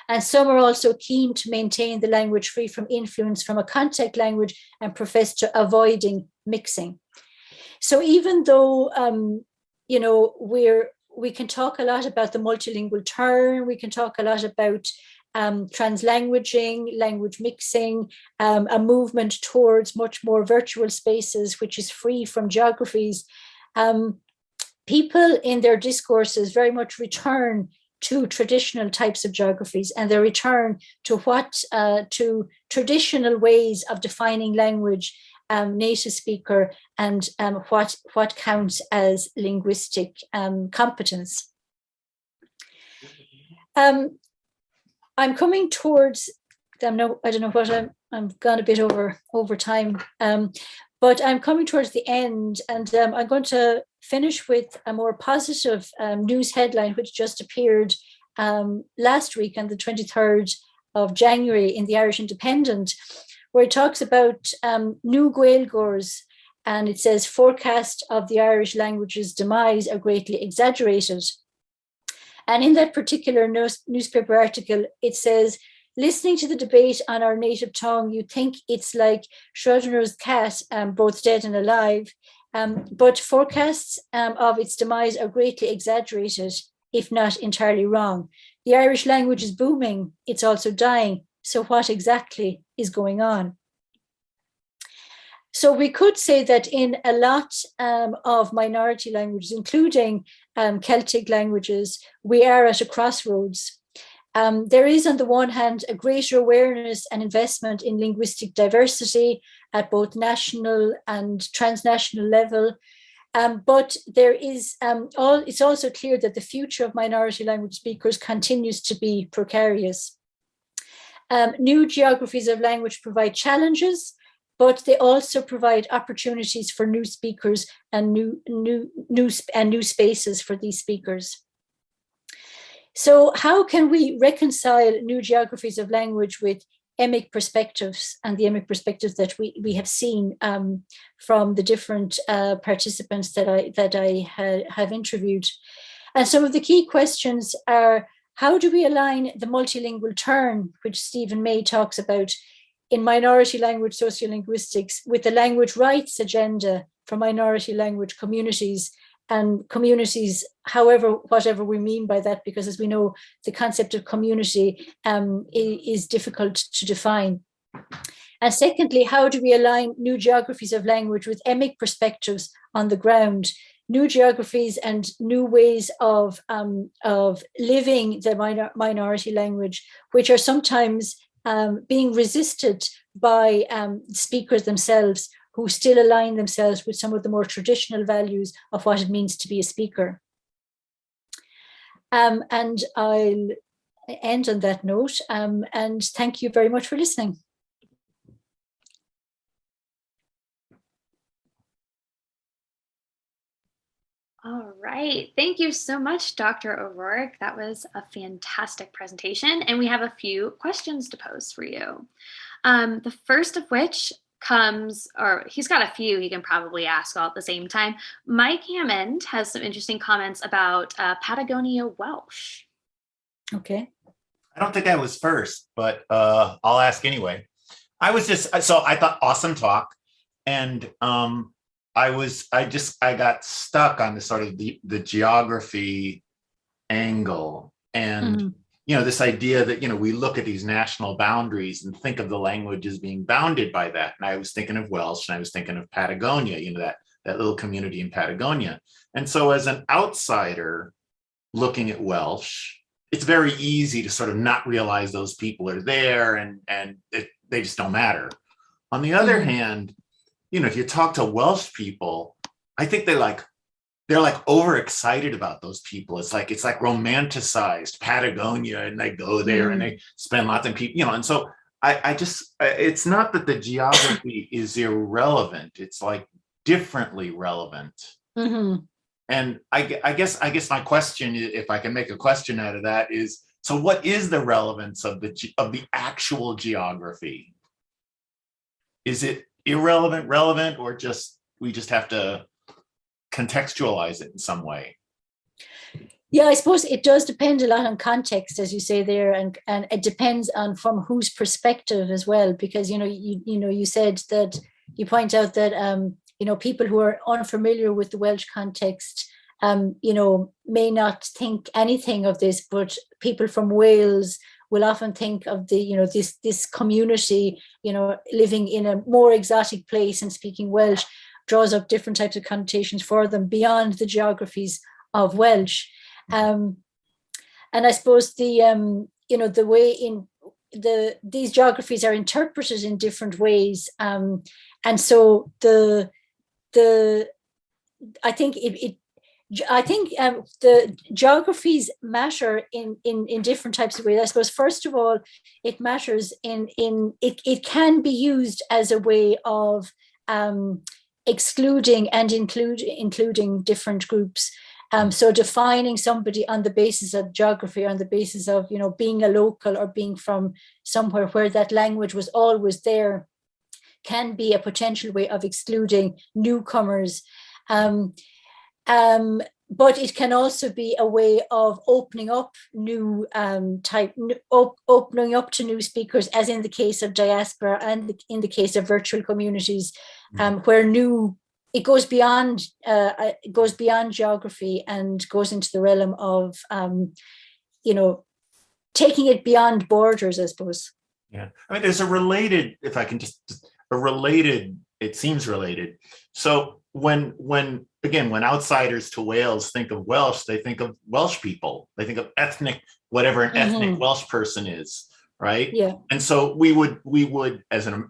And some are also keen to maintain the language free from influence from a contact language and profess to avoiding mixing. So even though, you know, we can talk a lot about the multilingual turn, we can talk a lot about translanguaging, language mixing, a movement towards much more virtual spaces, which is free from geographies. People in their discourses very much return to traditional types of geographies, and they return to to traditional ways of defining language, native speaker, and what counts as linguistic competence. I'm coming towards, I don't know what I'm gone a bit over time, but I'm coming towards the end, and I'm going to finish with a more positive news headline, which just appeared last week on the 23rd of January in the Irish Independent, where it talks about new Gaeilgeoirs, and it says forecast of the Irish language's demise are greatly exaggerated. And in that particular newspaper article, it says, listening to the debate on our native tongue, you think it's like Schrodinger's cat, both dead and alive, but forecasts of its demise are greatly exaggerated, if not entirely wrong. The Irish language is booming, it's also dying. So what exactly is going on? So we could say that in a lot of minority languages, including Celtic languages, we are at a crossroads. There is, on the one hand, a greater awareness and investment in linguistic diversity at both national and transnational level. But there is it's also clear that the future of minority language speakers continues to be precarious. New geographies of language provide challenges, but they also provide opportunities for new speakers and new spaces for these speakers. So how can we reconcile new geographies of language with Emic perspectives and the Emic perspectives that we have seen from the different participants that I have interviewed? And some of the key questions are, how do we align the multilingual turn, which Stephen May talks about, in minority language sociolinguistics with the language rights agenda for minority language communities, and communities, whatever we mean by that, because as we know, the concept of community is difficult to define. And secondly, how do we align new geographies of language with emic perspectives on the ground, new geographies and new ways of living the minority language, which are sometimes being resisted by speakers themselves, who still align themselves with some of the more traditional values of what it means to be a speaker. And I'll end on that note, and thank you very much for listening. All right. Thank you so much, Dr. O'Rourke. That was a fantastic presentation, and we have a few questions to pose for you. The first of which comes, or he's got a few you can probably ask all at the same time. Mike Hammond has some interesting comments about Patagonia Welsh. Okay. I don't think I was first, but I'll ask anyway. I thought awesome talk. And I got stuck on the sort of the geography angle, and this idea that we look at these national boundaries and think of the language as being bounded by that. And I was thinking of Welsh, and I was thinking of Patagonia, that little community in Patagonia. And so as an outsider looking at Welsh, it's very easy to sort of not realize those people are there, and they just don't matter. On the other hand, if you talk to Welsh people, I think they're like overexcited about those people. It's like romanticized Patagonia, and they go there and they spend lots of people, and so it's not that the geography is irrelevant. It's like differently relevant. And I guess my question, if I can make a question out of that, is, so what is the relevance of the actual geography? Is it irrelevant, relevant, or we just have to contextualize it in some way? Yeah, I suppose it does depend a lot on context, as you say there, and it depends on from whose perspective as well, because you said that you point out that people who are unfamiliar with the Welsh context may not think anything of this, but people from Wales will often think of this community, living in a more exotic place and speaking Welsh draws up different types of connotations for them beyond the geographies of Welsh. And I suppose the way in these geographies are interpreted in different ways, and so I think the geographies matter in different types of ways. I suppose first of all, it matters it can be used as a way of excluding and including different groups. So defining somebody on the basis of geography, on the basis of being a local or being from somewhere where that language was always there, can be a potential way of excluding newcomers. But it can also be a way of opening up opening up to new speakers, as in the case of diaspora and in the case of virtual communities, where it goes beyond geography and goes into the realm of taking it beyond borders, I suppose. Yeah, I mean, there's it seems related. So when outsiders to Wales think of Welsh, they think of Welsh people. They think of whatever an ethnic Welsh person is, right? Yeah. And so we would, as an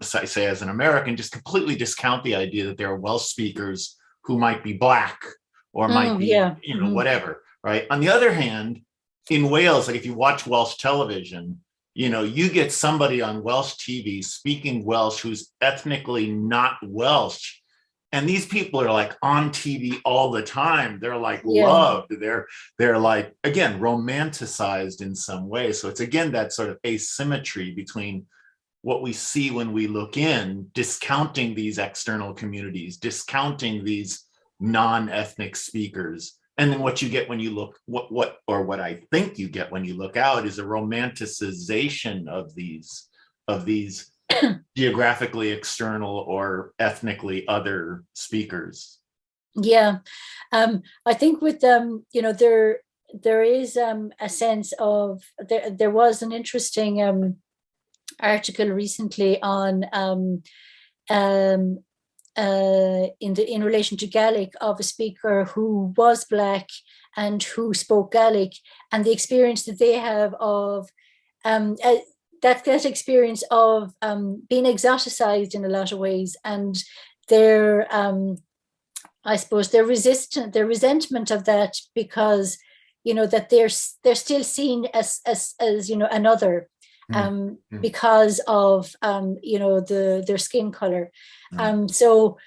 American, just completely discount the idea that there are Welsh speakers who might be Black or might be, whatever, right? On the other hand, in Wales, like if you watch Welsh television, you get somebody on Welsh TV speaking Welsh who's ethnically not Welsh. And these people are like on TV all the time. They're like loved. They're like, again, romanticized in some way. So it's, again, that sort of asymmetry between what we see when we look in, discounting these external communities, discounting these non-ethnic speakers. And then what you get when you look, what I think you get when you look out is a romanticization of these geographically external or ethnically other speakers. Yeah, I think with there is a sense of there was an interesting article recently on in relation to Gaelic, of a speaker who was Black and who spoke Gaelic, and the experience that they have of that experience of being exoticized in a lot of ways, and their I suppose their resentment of that, because that they're still seen as another, because of their skin color. So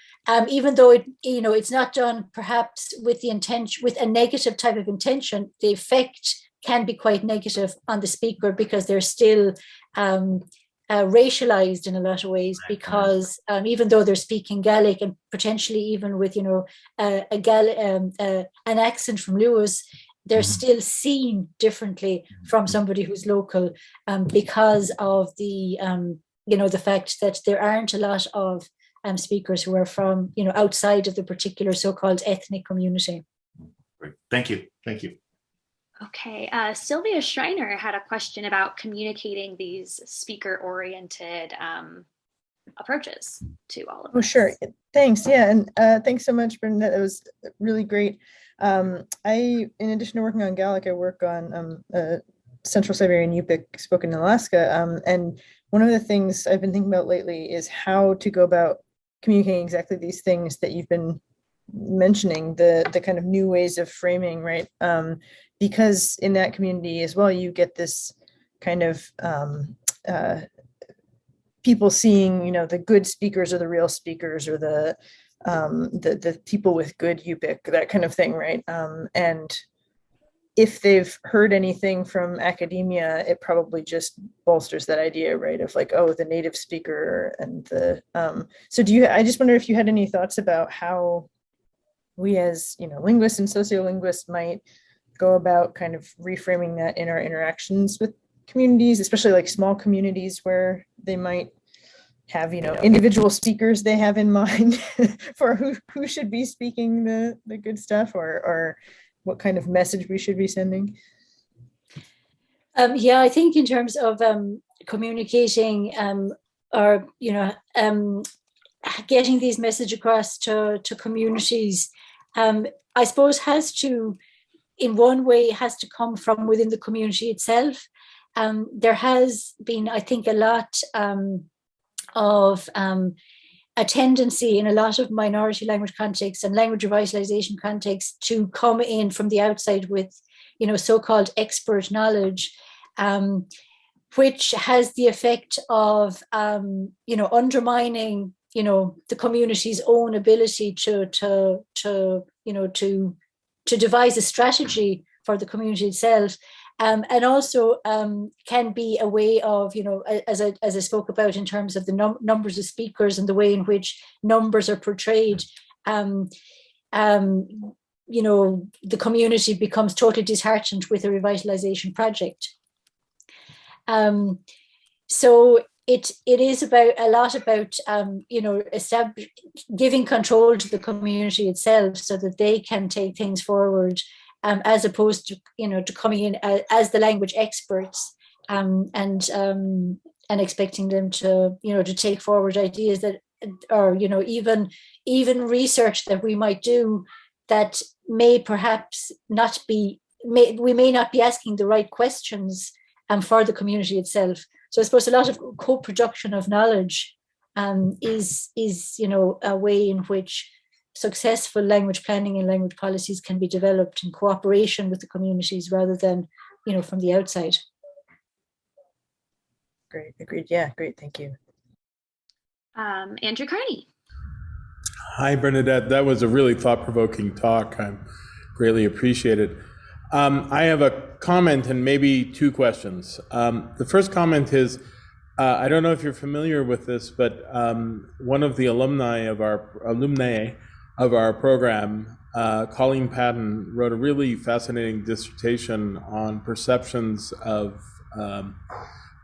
even though it's not done perhaps with the intention, with a negative type of intention, the effect can be quite negative on the speaker, because they're still racialized in a lot of ways, because even though they're speaking Gaelic, and potentially even with an accent from Lewis, they're still seen differently from somebody who's local, because of the the fact that there aren't a lot of speakers who are from outside of the particular so-called ethnic community. Great. Thank you. Okay, Sylvia Schreiner had a question about communicating these speaker-oriented approaches to all of us. Oh, sure. Thanks. Yeah, and thanks so much, Bernadette. That was really great. In addition to working on Gaelic, I work on Central Siberian Yupik spoken in Alaska. And one of the things I've been thinking about lately is how to go about communicating exactly these things that you've been mentioning, the kind of new ways of framing, right? Because in that community as well, you get this kind of people seeing, the good speakers or the real speakers, or the people with good Yupik, that kind of thing, right? And if they've heard anything from academia, it probably just bolsters that idea, right? Of like, oh, the native speaker and the. So I just wonder if you had any thoughts about how we as, linguists and sociolinguists might go about kind of reframing that in our interactions with communities, especially like small communities where they might have, individual speakers they have in mind for who should be speaking the good stuff, or what kind of message we should be sending. Yeah, I think in terms of communicating or getting these messages across to communities, I suppose in one way has to come from within the community itself. There has been, I think, a lot of a tendency in a lot of minority language contexts and language revitalization contexts to come in from the outside with, so-called expert knowledge, which has the effect of, undermining, the community's own ability to devise a strategy for the community itself. And also can be a way of, as I spoke about in terms of the numbers of speakers and the way in which numbers are portrayed, the community becomes totally disheartened with a revitalization project. So it is a lot about giving control to the community itself so that they can take things forward, as opposed to to coming in as the language experts, and expecting them to to take forward ideas that, or even research that we might do that may perhaps not be, we may not be asking the right questions for the community itself. So I suppose a lot of co-production of knowledge is a way in which successful language planning and language policies can be developed in cooperation with the communities rather than from the outside. Great, agreed. Yeah, great, thank you. Andrew Carney. Hi, Bernadette. That was a really thought-provoking talk. I greatly appreciate it. I have a comment and maybe two questions. The first comment is, I don't know if you're familiar with this, but one of the alumni of our program, Colleen Patton, wrote a really fascinating dissertation on perceptions of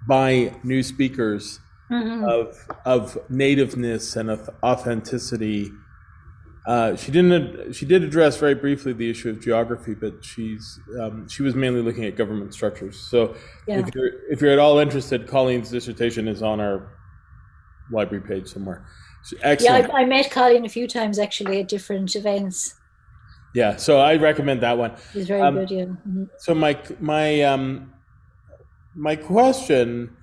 by new speakers of nativeness and of authenticity She did address very briefly the issue of geography, but she was mainly looking at government structures. So Yeah. if you're at all interested, Colleen's dissertation is on our library page somewhere. Excellent. Yeah, I met Colleen a few times actually at different events. Yeah, so I recommend that one. It's very good, yeah. Mm-hmm. So my question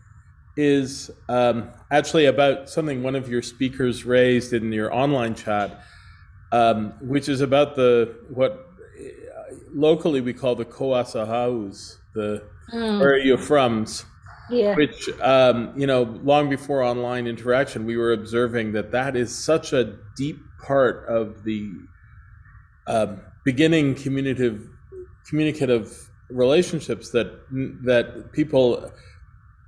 is actually about something one of your speakers raised in your online chat, which is about what locally we call the Koasahaus, the where are you from's, which long before online interaction, we were observing that is such a deep part of the beginning communicative relationships that people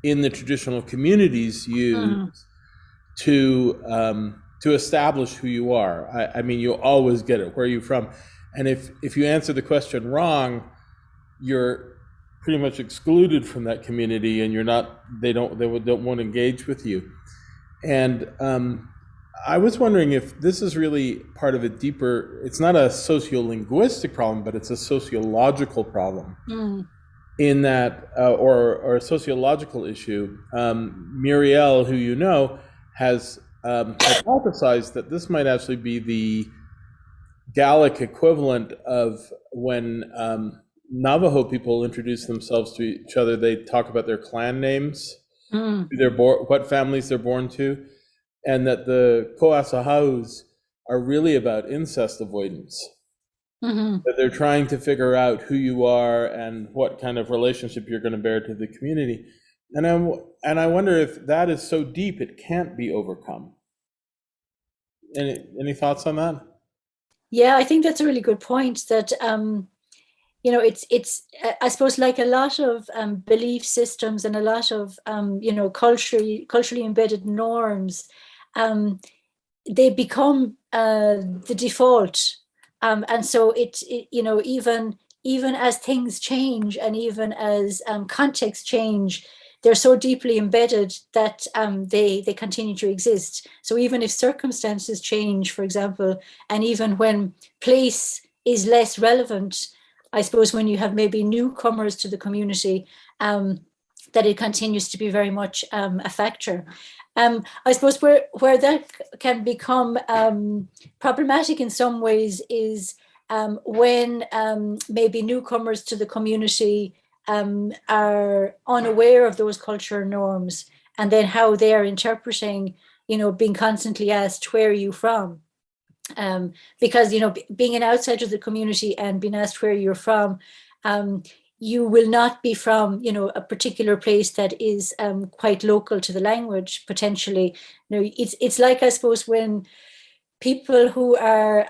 in the traditional communities use to establish who you are. I mean, you always get it. Where are you from? And if you answer the question wrong, you're pretty much excluded from that community, and they won't engage with you. And I was wondering if this is really part of a deeper. It's not a socio-linguistic problem, but it's a sociological problem. In that, or a sociological issue. Muriel, who you know, has hypothesized that this might actually be the Gallic equivalent of when Navajo people introduce themselves to each other. They talk about their clan names, what families they're born to, and that the Koasahaus are really about incest avoidance. That they're trying to figure out who you are and what kind of relationship you're going to bear to the community. And I wonder if that is so deep it can't be overcome. Any thoughts on that? Yeah, I think that's a really good point. That it's I suppose like a lot of belief systems and a lot of culturally embedded norms, they become the default. And so even as things change and even as contexts change, they're so deeply embedded that they continue to exist. So even if circumstances change, for example, and even when place is less relevant, I suppose when you have maybe newcomers to the community, that it continues to be very much a factor. I suppose where that can become problematic in some ways is when maybe newcomers to the community are unaware of those cultural norms, and then how they are interpreting, being constantly asked, where are you from? Because, being an outsider of the community and being asked where you're from, you will not be from, a particular place that is quite local to the language, potentially. It's like, I suppose, when people who are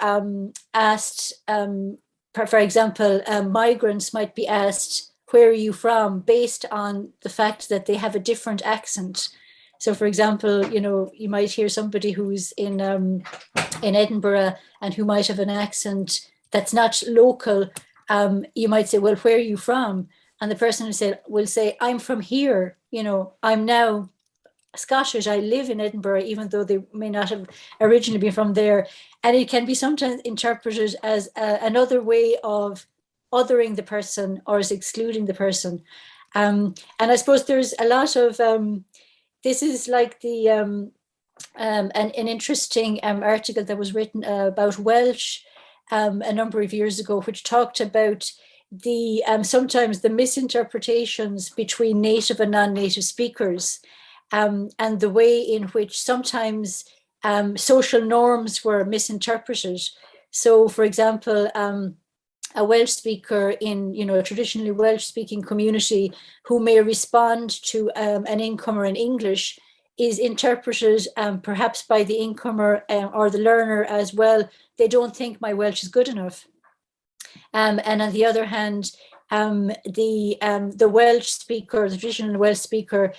asked, for example, migrants might be asked, where are you from, based on the fact that they have a different accent. So, for example, you might hear somebody who's in Edinburgh and who might have an accent that's not local. You might say, well, where are you from? And the person will say, I'm from here. I'm now Scottish. I live in Edinburgh, even though they may not have originally been from there. And it can be sometimes interpreted as another way of othering the person or as excluding the person. And I suppose there's a lot of, this is like the, an interesting article that was written about Welsh a number of years ago, which talked about the sometimes the misinterpretations between native and non-native speakers, and the way in which sometimes social norms were misinterpreted. So, for example, a Welsh speaker in a traditionally Welsh-speaking community who may respond to an incomer in English is interpreted perhaps by the incomer or the learner as, well, they don't think my Welsh is good enough. And on the other hand, the Welsh speaker, the traditional Welsh speaker,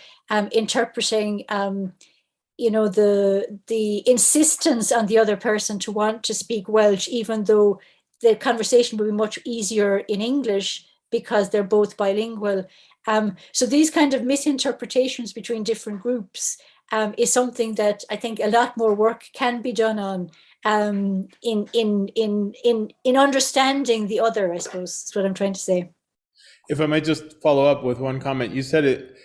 interpreting the insistence on the other person to want to speak Welsh, even though the conversation would be much easier in English because they're both bilingual. So these kind of misinterpretations between different groups is something that I think a lot more work can be done on. in understanding the other, I suppose is what I'm trying to say. If I might just follow up with one comment, you said it.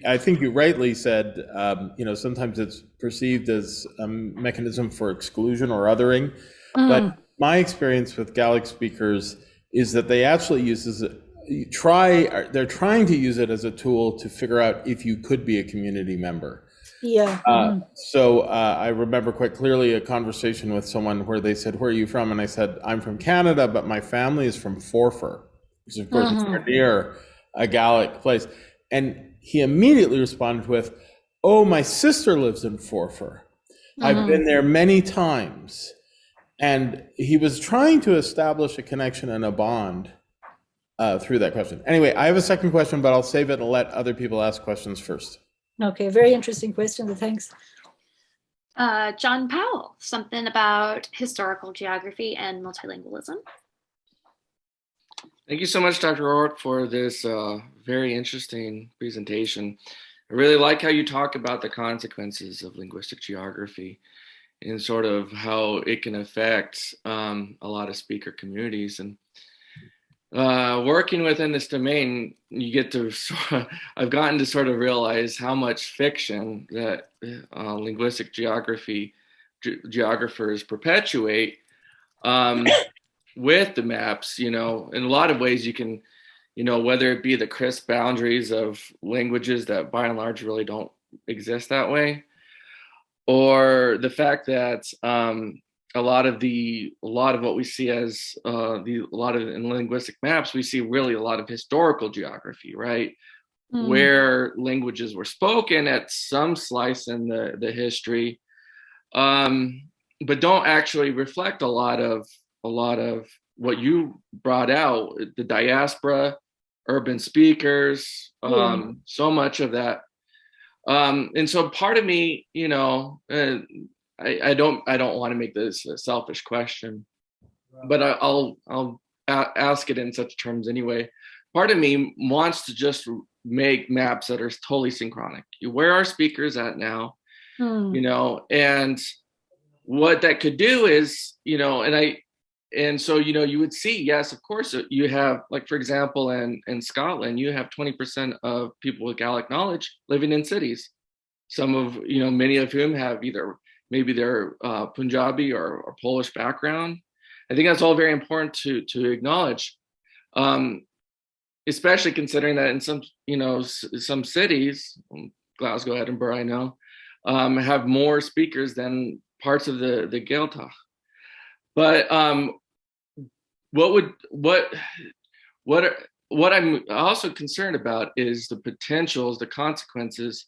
I think you rightly said, sometimes it's perceived as a mechanism for exclusion or othering. But my experience with Gaelic speakers is that they actually use they're trying to use it as a tool to figure out if you could be a community member. Yeah. So I remember quite clearly a conversation with someone where they said, "Where are you from?" And I said, "I'm from Canada, but my family is from Forfar," which of course is near a Gaelic place. And he immediately responded with, "Oh, my sister lives in Forfar. I've been there many times." And he was trying to establish a connection and a bond through that question. Anyway, I have a second question, but I'll save it and let other people ask questions first. Okay, very interesting question. Thanks. John Powell, something about historical geography and multilingualism. Thank you so much, Dr. O'Rourke, for this very interesting presentation. I really like how you talk about the consequences of linguistic geography and sort of how it can affect a lot of speaker communities. And working within this domain, you get to I've gotten to sort of realize how much fiction that linguistic geographers perpetuate with the maps. In a lot of ways you can, whether it be the crisp boundaries of languages that by and large really don't exist that way, or the fact that a lot of what we see as in linguistic maps, we see really a lot of historical geography, right? Where languages were spoken at some slice in the history, but don't actually reflect a lot of what you brought out, the diaspora, urban speakers, so much of that. And so part of me, I don't want to make this a selfish question, but I'll ask it in such terms anyway. Part of me wants to just make maps that are totally synchronic. Where are speakers at now? And what that could do is, and so, you would see, yes, of course, you have, like, for example, in Scotland, you have 20% of people with Gaelic knowledge living in cities. Some of, many of whom have maybe they're Punjabi or Polish background. I think that's all very important to acknowledge, especially considering that in some cities, Glasgow, Edinburgh, I know, have more speakers than parts of the Gaeltacht. But what I'm also concerned about is the potentials, the consequences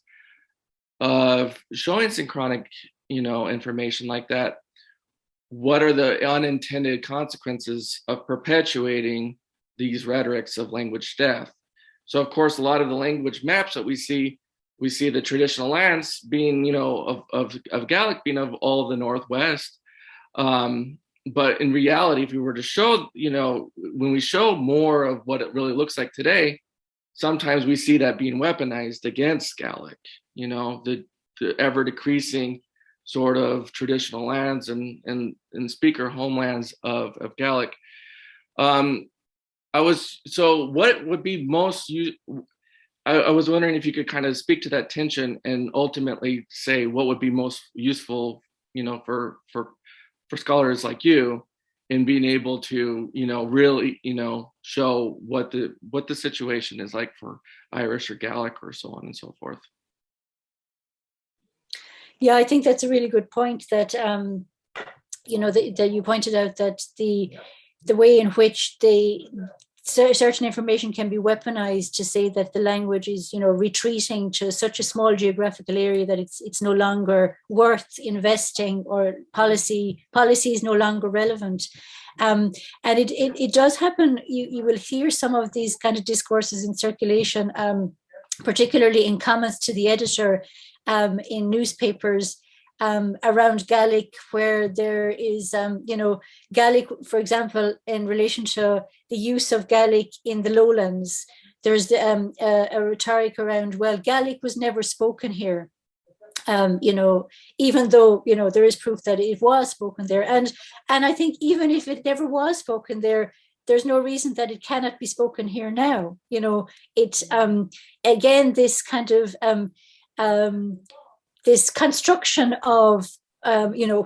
of showing synchronic, information like that. What are the unintended consequences of perpetuating these rhetorics of language death? So, of course, a lot of the language maps that we see the traditional lands being, of Gaelic being of all of the Northwest. But in reality, if we were to show, when we show more of what it really looks like today, sometimes we see that being weaponized against Gaelic, the ever decreasing sort of traditional lands and speaker homelands of Gaelic. What would be most I was wondering if you could kind of speak to that tension and ultimately say what would be most useful, for scholars like you in being able to, really, show what the situation is like for Irish or Gaelic or so on and so forth. Yeah, I think that's a really good point that, that you pointed out, that the way in which certain information can be weaponized to say that the language is, retreating to such a small geographical area that it's no longer worth investing, or policy is no longer relevant. And it does happen. You will hear some of these kind of discourses in circulation, particularly in comments to the editor in newspapers, around Gaelic, where there is, Gaelic, for example, in relation to the use of Gaelic in the lowlands. There's a rhetoric around, well, Gaelic was never spoken here. even though, there is proof that it was spoken there. And I think even if it never was spoken there, there's no reason that it cannot be spoken here now. It's again, this kind of this construction of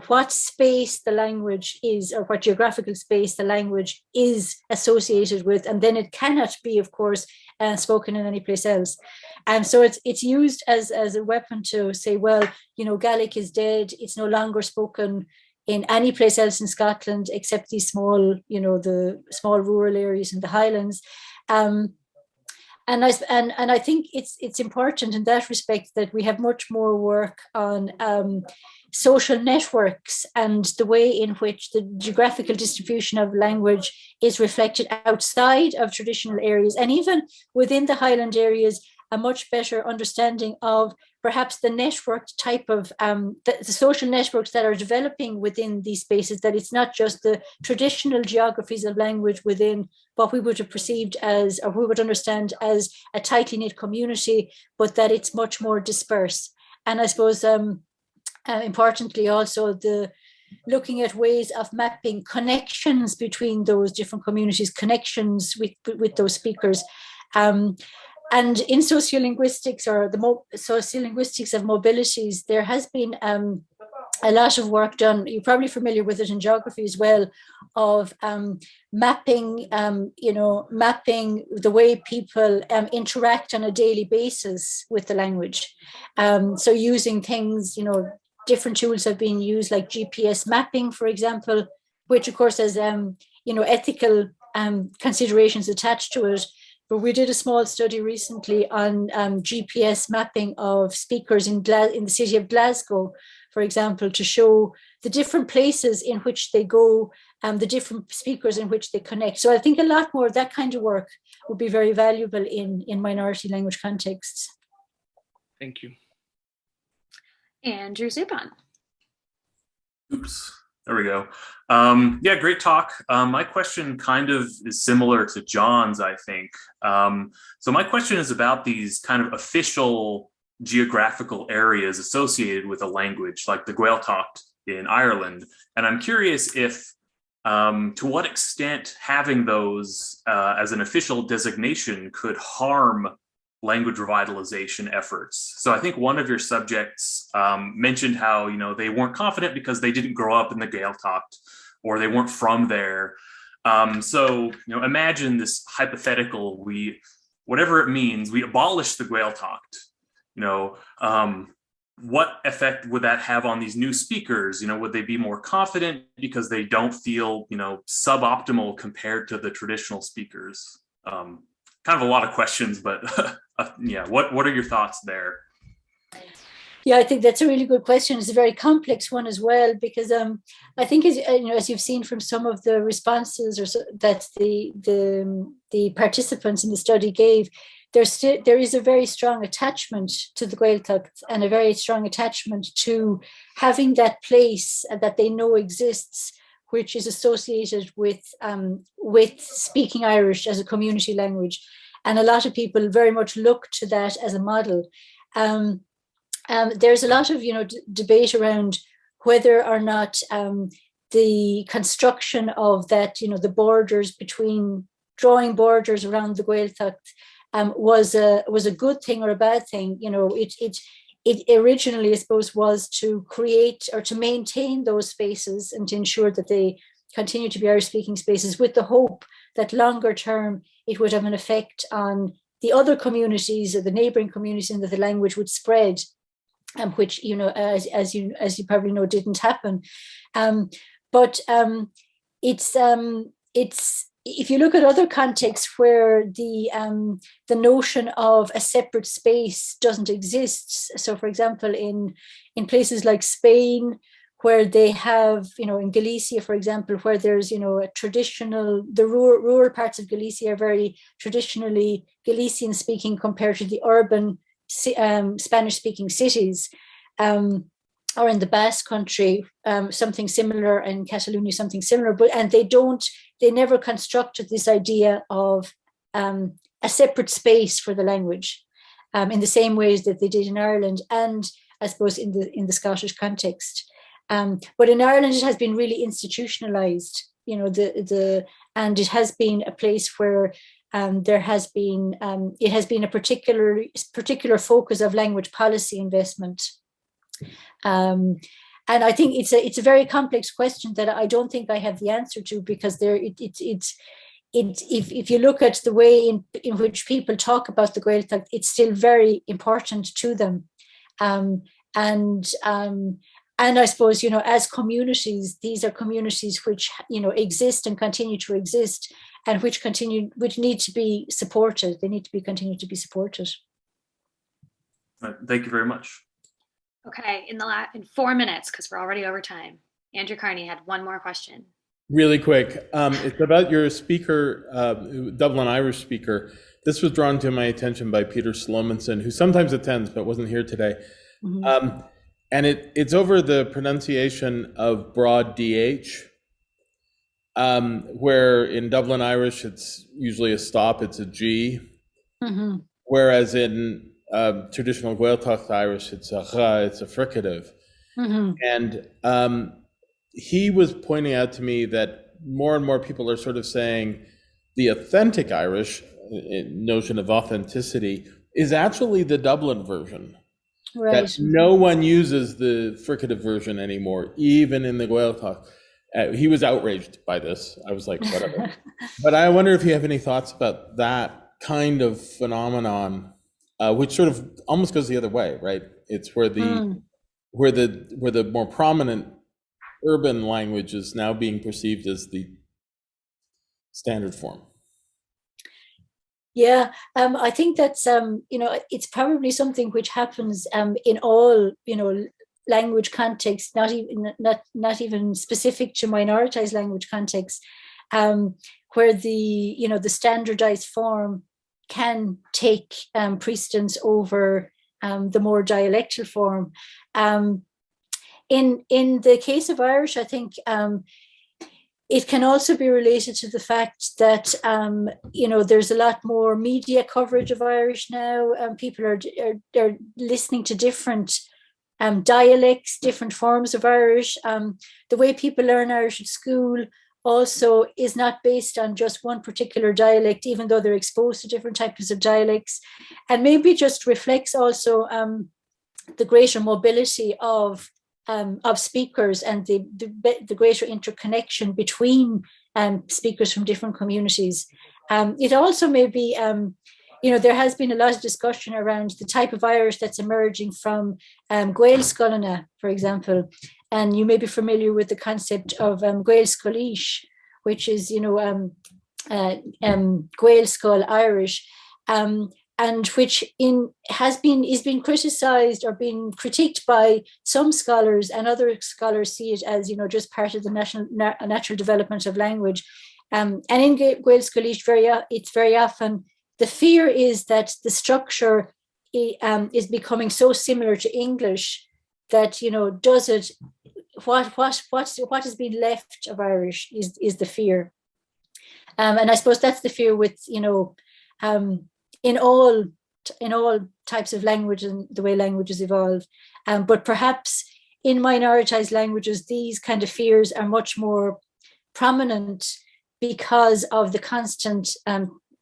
what space the language is, or what geographical space the language is associated with, and then it cannot be, of course, spoken in any place else. And so it's used as a weapon to say, well, Gaelic is dead; it's no longer spoken in any place else in Scotland except these small, the small rural areas in the Highlands. And I think it's important in that respect that we have much more work on social networks and the way in which the geographical distribution of language is reflected outside of traditional areas, and even within the Highland areas, a much better understanding of perhaps the network type of the social networks that are developing within these spaces, that it's not just the traditional geographies of language within what we would have perceived as, or we would understand as, a tightly knit community, but that it's much more dispersed. And I suppose importantly also looking at ways of mapping connections between those different communities, connections with those speakers. And in sociolinguistics, or the sociolinguistics of mobilities, there has been a lot of work done. You're probably familiar with it in geography as well, of mapping, mapping the way people interact on a daily basis with the language. So using things, different tools have been used, like GPS mapping, for example, which of course has, ethical considerations attached to it. But we did a small study recently on GPS mapping of speakers in the city of Glasgow, for example, to show the different places in which they go, the different speakers in which they connect. So I think a lot more of that kind of work would be very valuable in minority language contexts. Thank you. Andrew Zupan. Oops. There we go. Yeah, great talk. My question kind of is similar to John's, I think. So my question is about these kind of official geographical areas associated with a language, like the Gaeltacht in Ireland. And I'm curious if, to what extent having those as an official designation could harm language revitalization efforts. So I think one of your subjects mentioned how, they weren't confident because they didn't grow up in the Gaeltacht, or they weren't from there. So, imagine this hypothetical, whatever it means, we abolish the Gaeltacht. What effect would that have on these new speakers? Would they be more confident because they don't feel, suboptimal compared to the traditional speakers? Kind of a lot of questions, but yeah, what are your thoughts there? Yeah, I think that's a really good question. It's a very complex one as well, because I think, as you've seen from some of the responses that the participants in the study gave, there is a very strong attachment to the Gaeltacht, and a very strong attachment to having that place that they know exists, which is associated with speaking Irish as a community language. And a lot of people very much look to that as a model. There's a lot of debate around whether or not the construction of that, the borders between, drawing borders around the Gaeltacht was a good thing or a bad thing. It originally, I suppose, was to create or to maintain those spaces and to ensure that they continue to be Irish-speaking spaces, with the hope that longer term it would have an effect on the other communities or the neighbouring communities, and that the language would spread, which, as you probably know, didn't happen. But it's if you look at other contexts where the notion of a separate space doesn't exist. So, for example, in places like Spain, where they have, in Galicia, for example, where there's, a traditional, the rural parts of Galicia are very traditionally Galician speaking compared to the urban Spanish speaking cities, or in the Basque country, something similar, in Catalonia, something similar, and they never constructed this idea of a separate space for the language in the same ways that they did in Ireland. And I suppose, in the Scottish context. But in Ireland, it has been really institutionalized, and it has been a place where it has been a particular focus of language policy investment. And I think it's a very complex question that I don't think I have the answer to, because if you look at the way in which people talk about the Gaeltacht, it's still very important to them. And I suppose, as communities, these are communities which, exist and continue to exist, and which need to be supported. They need to continue to be supported. Thank you very much. Okay, in 4 minutes, because we're already over time, Andrew Carney had one more question. Really quick. It's about your speaker, Dublin Irish speaker. This was drawn to my attention by Peter Slomanson, who sometimes attends but wasn't here today. Mm-hmm. And it's over the pronunciation of broad DH, where in Dublin Irish, it's usually a stop, it's a G. Mm-hmm. Whereas in traditional Gaeltacht Irish, it's a Ch, it's a fricative. Mm-hmm. And he was pointing out to me that more and more people are sort of saying the authentic Irish notion of authenticity is actually the Dublin version. Right. That no one uses the fricative version anymore, even in the Gaeltacht. He was outraged by this. I was like, whatever. But I wonder if you have any thoughts about that kind of phenomenon, which sort of almost goes the other way, right? It's where the more prominent urban language is now being perceived as the standard form. Yeah, I think that's it's probably something which happens in all language contexts, not even specific to minoritized language contexts, where the standardized form can take precedence over the more dialectal form. In the case of Irish, I think it can also be related to the fact that there's a lot more media coverage of Irish now. People are listening to different dialects, different forms of Irish. The way people learn Irish at school also is not based on just one particular dialect, even though they're exposed to different types of dialects, and maybe just reflects also the greater mobility of speakers and the greater interconnection between speakers from different communities. It also may be, there has been a lot of discussion around the type of Irish that's emerging from Gael Scoilna, for example. And you may be familiar with the concept of Gael Scoilish, which is, Gael Scoil Irish. And which is being criticized or being critiqued by some scholars, and other scholars see it as just part of the natural development of language. And in Gael Scoilish, it's very often the fear is that the structure is becoming so similar to English that does it what has been left of Irish is the fear, and I suppose that's the fear with in all types of language and the way languages evolve. But perhaps in minoritized languages, these kind of fears are much more prominent because of the constant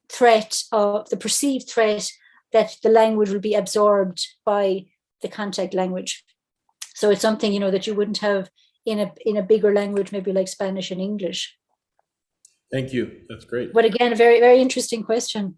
threat, of the perceived threat that the language will be absorbed by the contact language. So it's something, that you wouldn't have in a bigger language, maybe like Spanish and English. Thank you. That's great. But again, a very, very interesting question.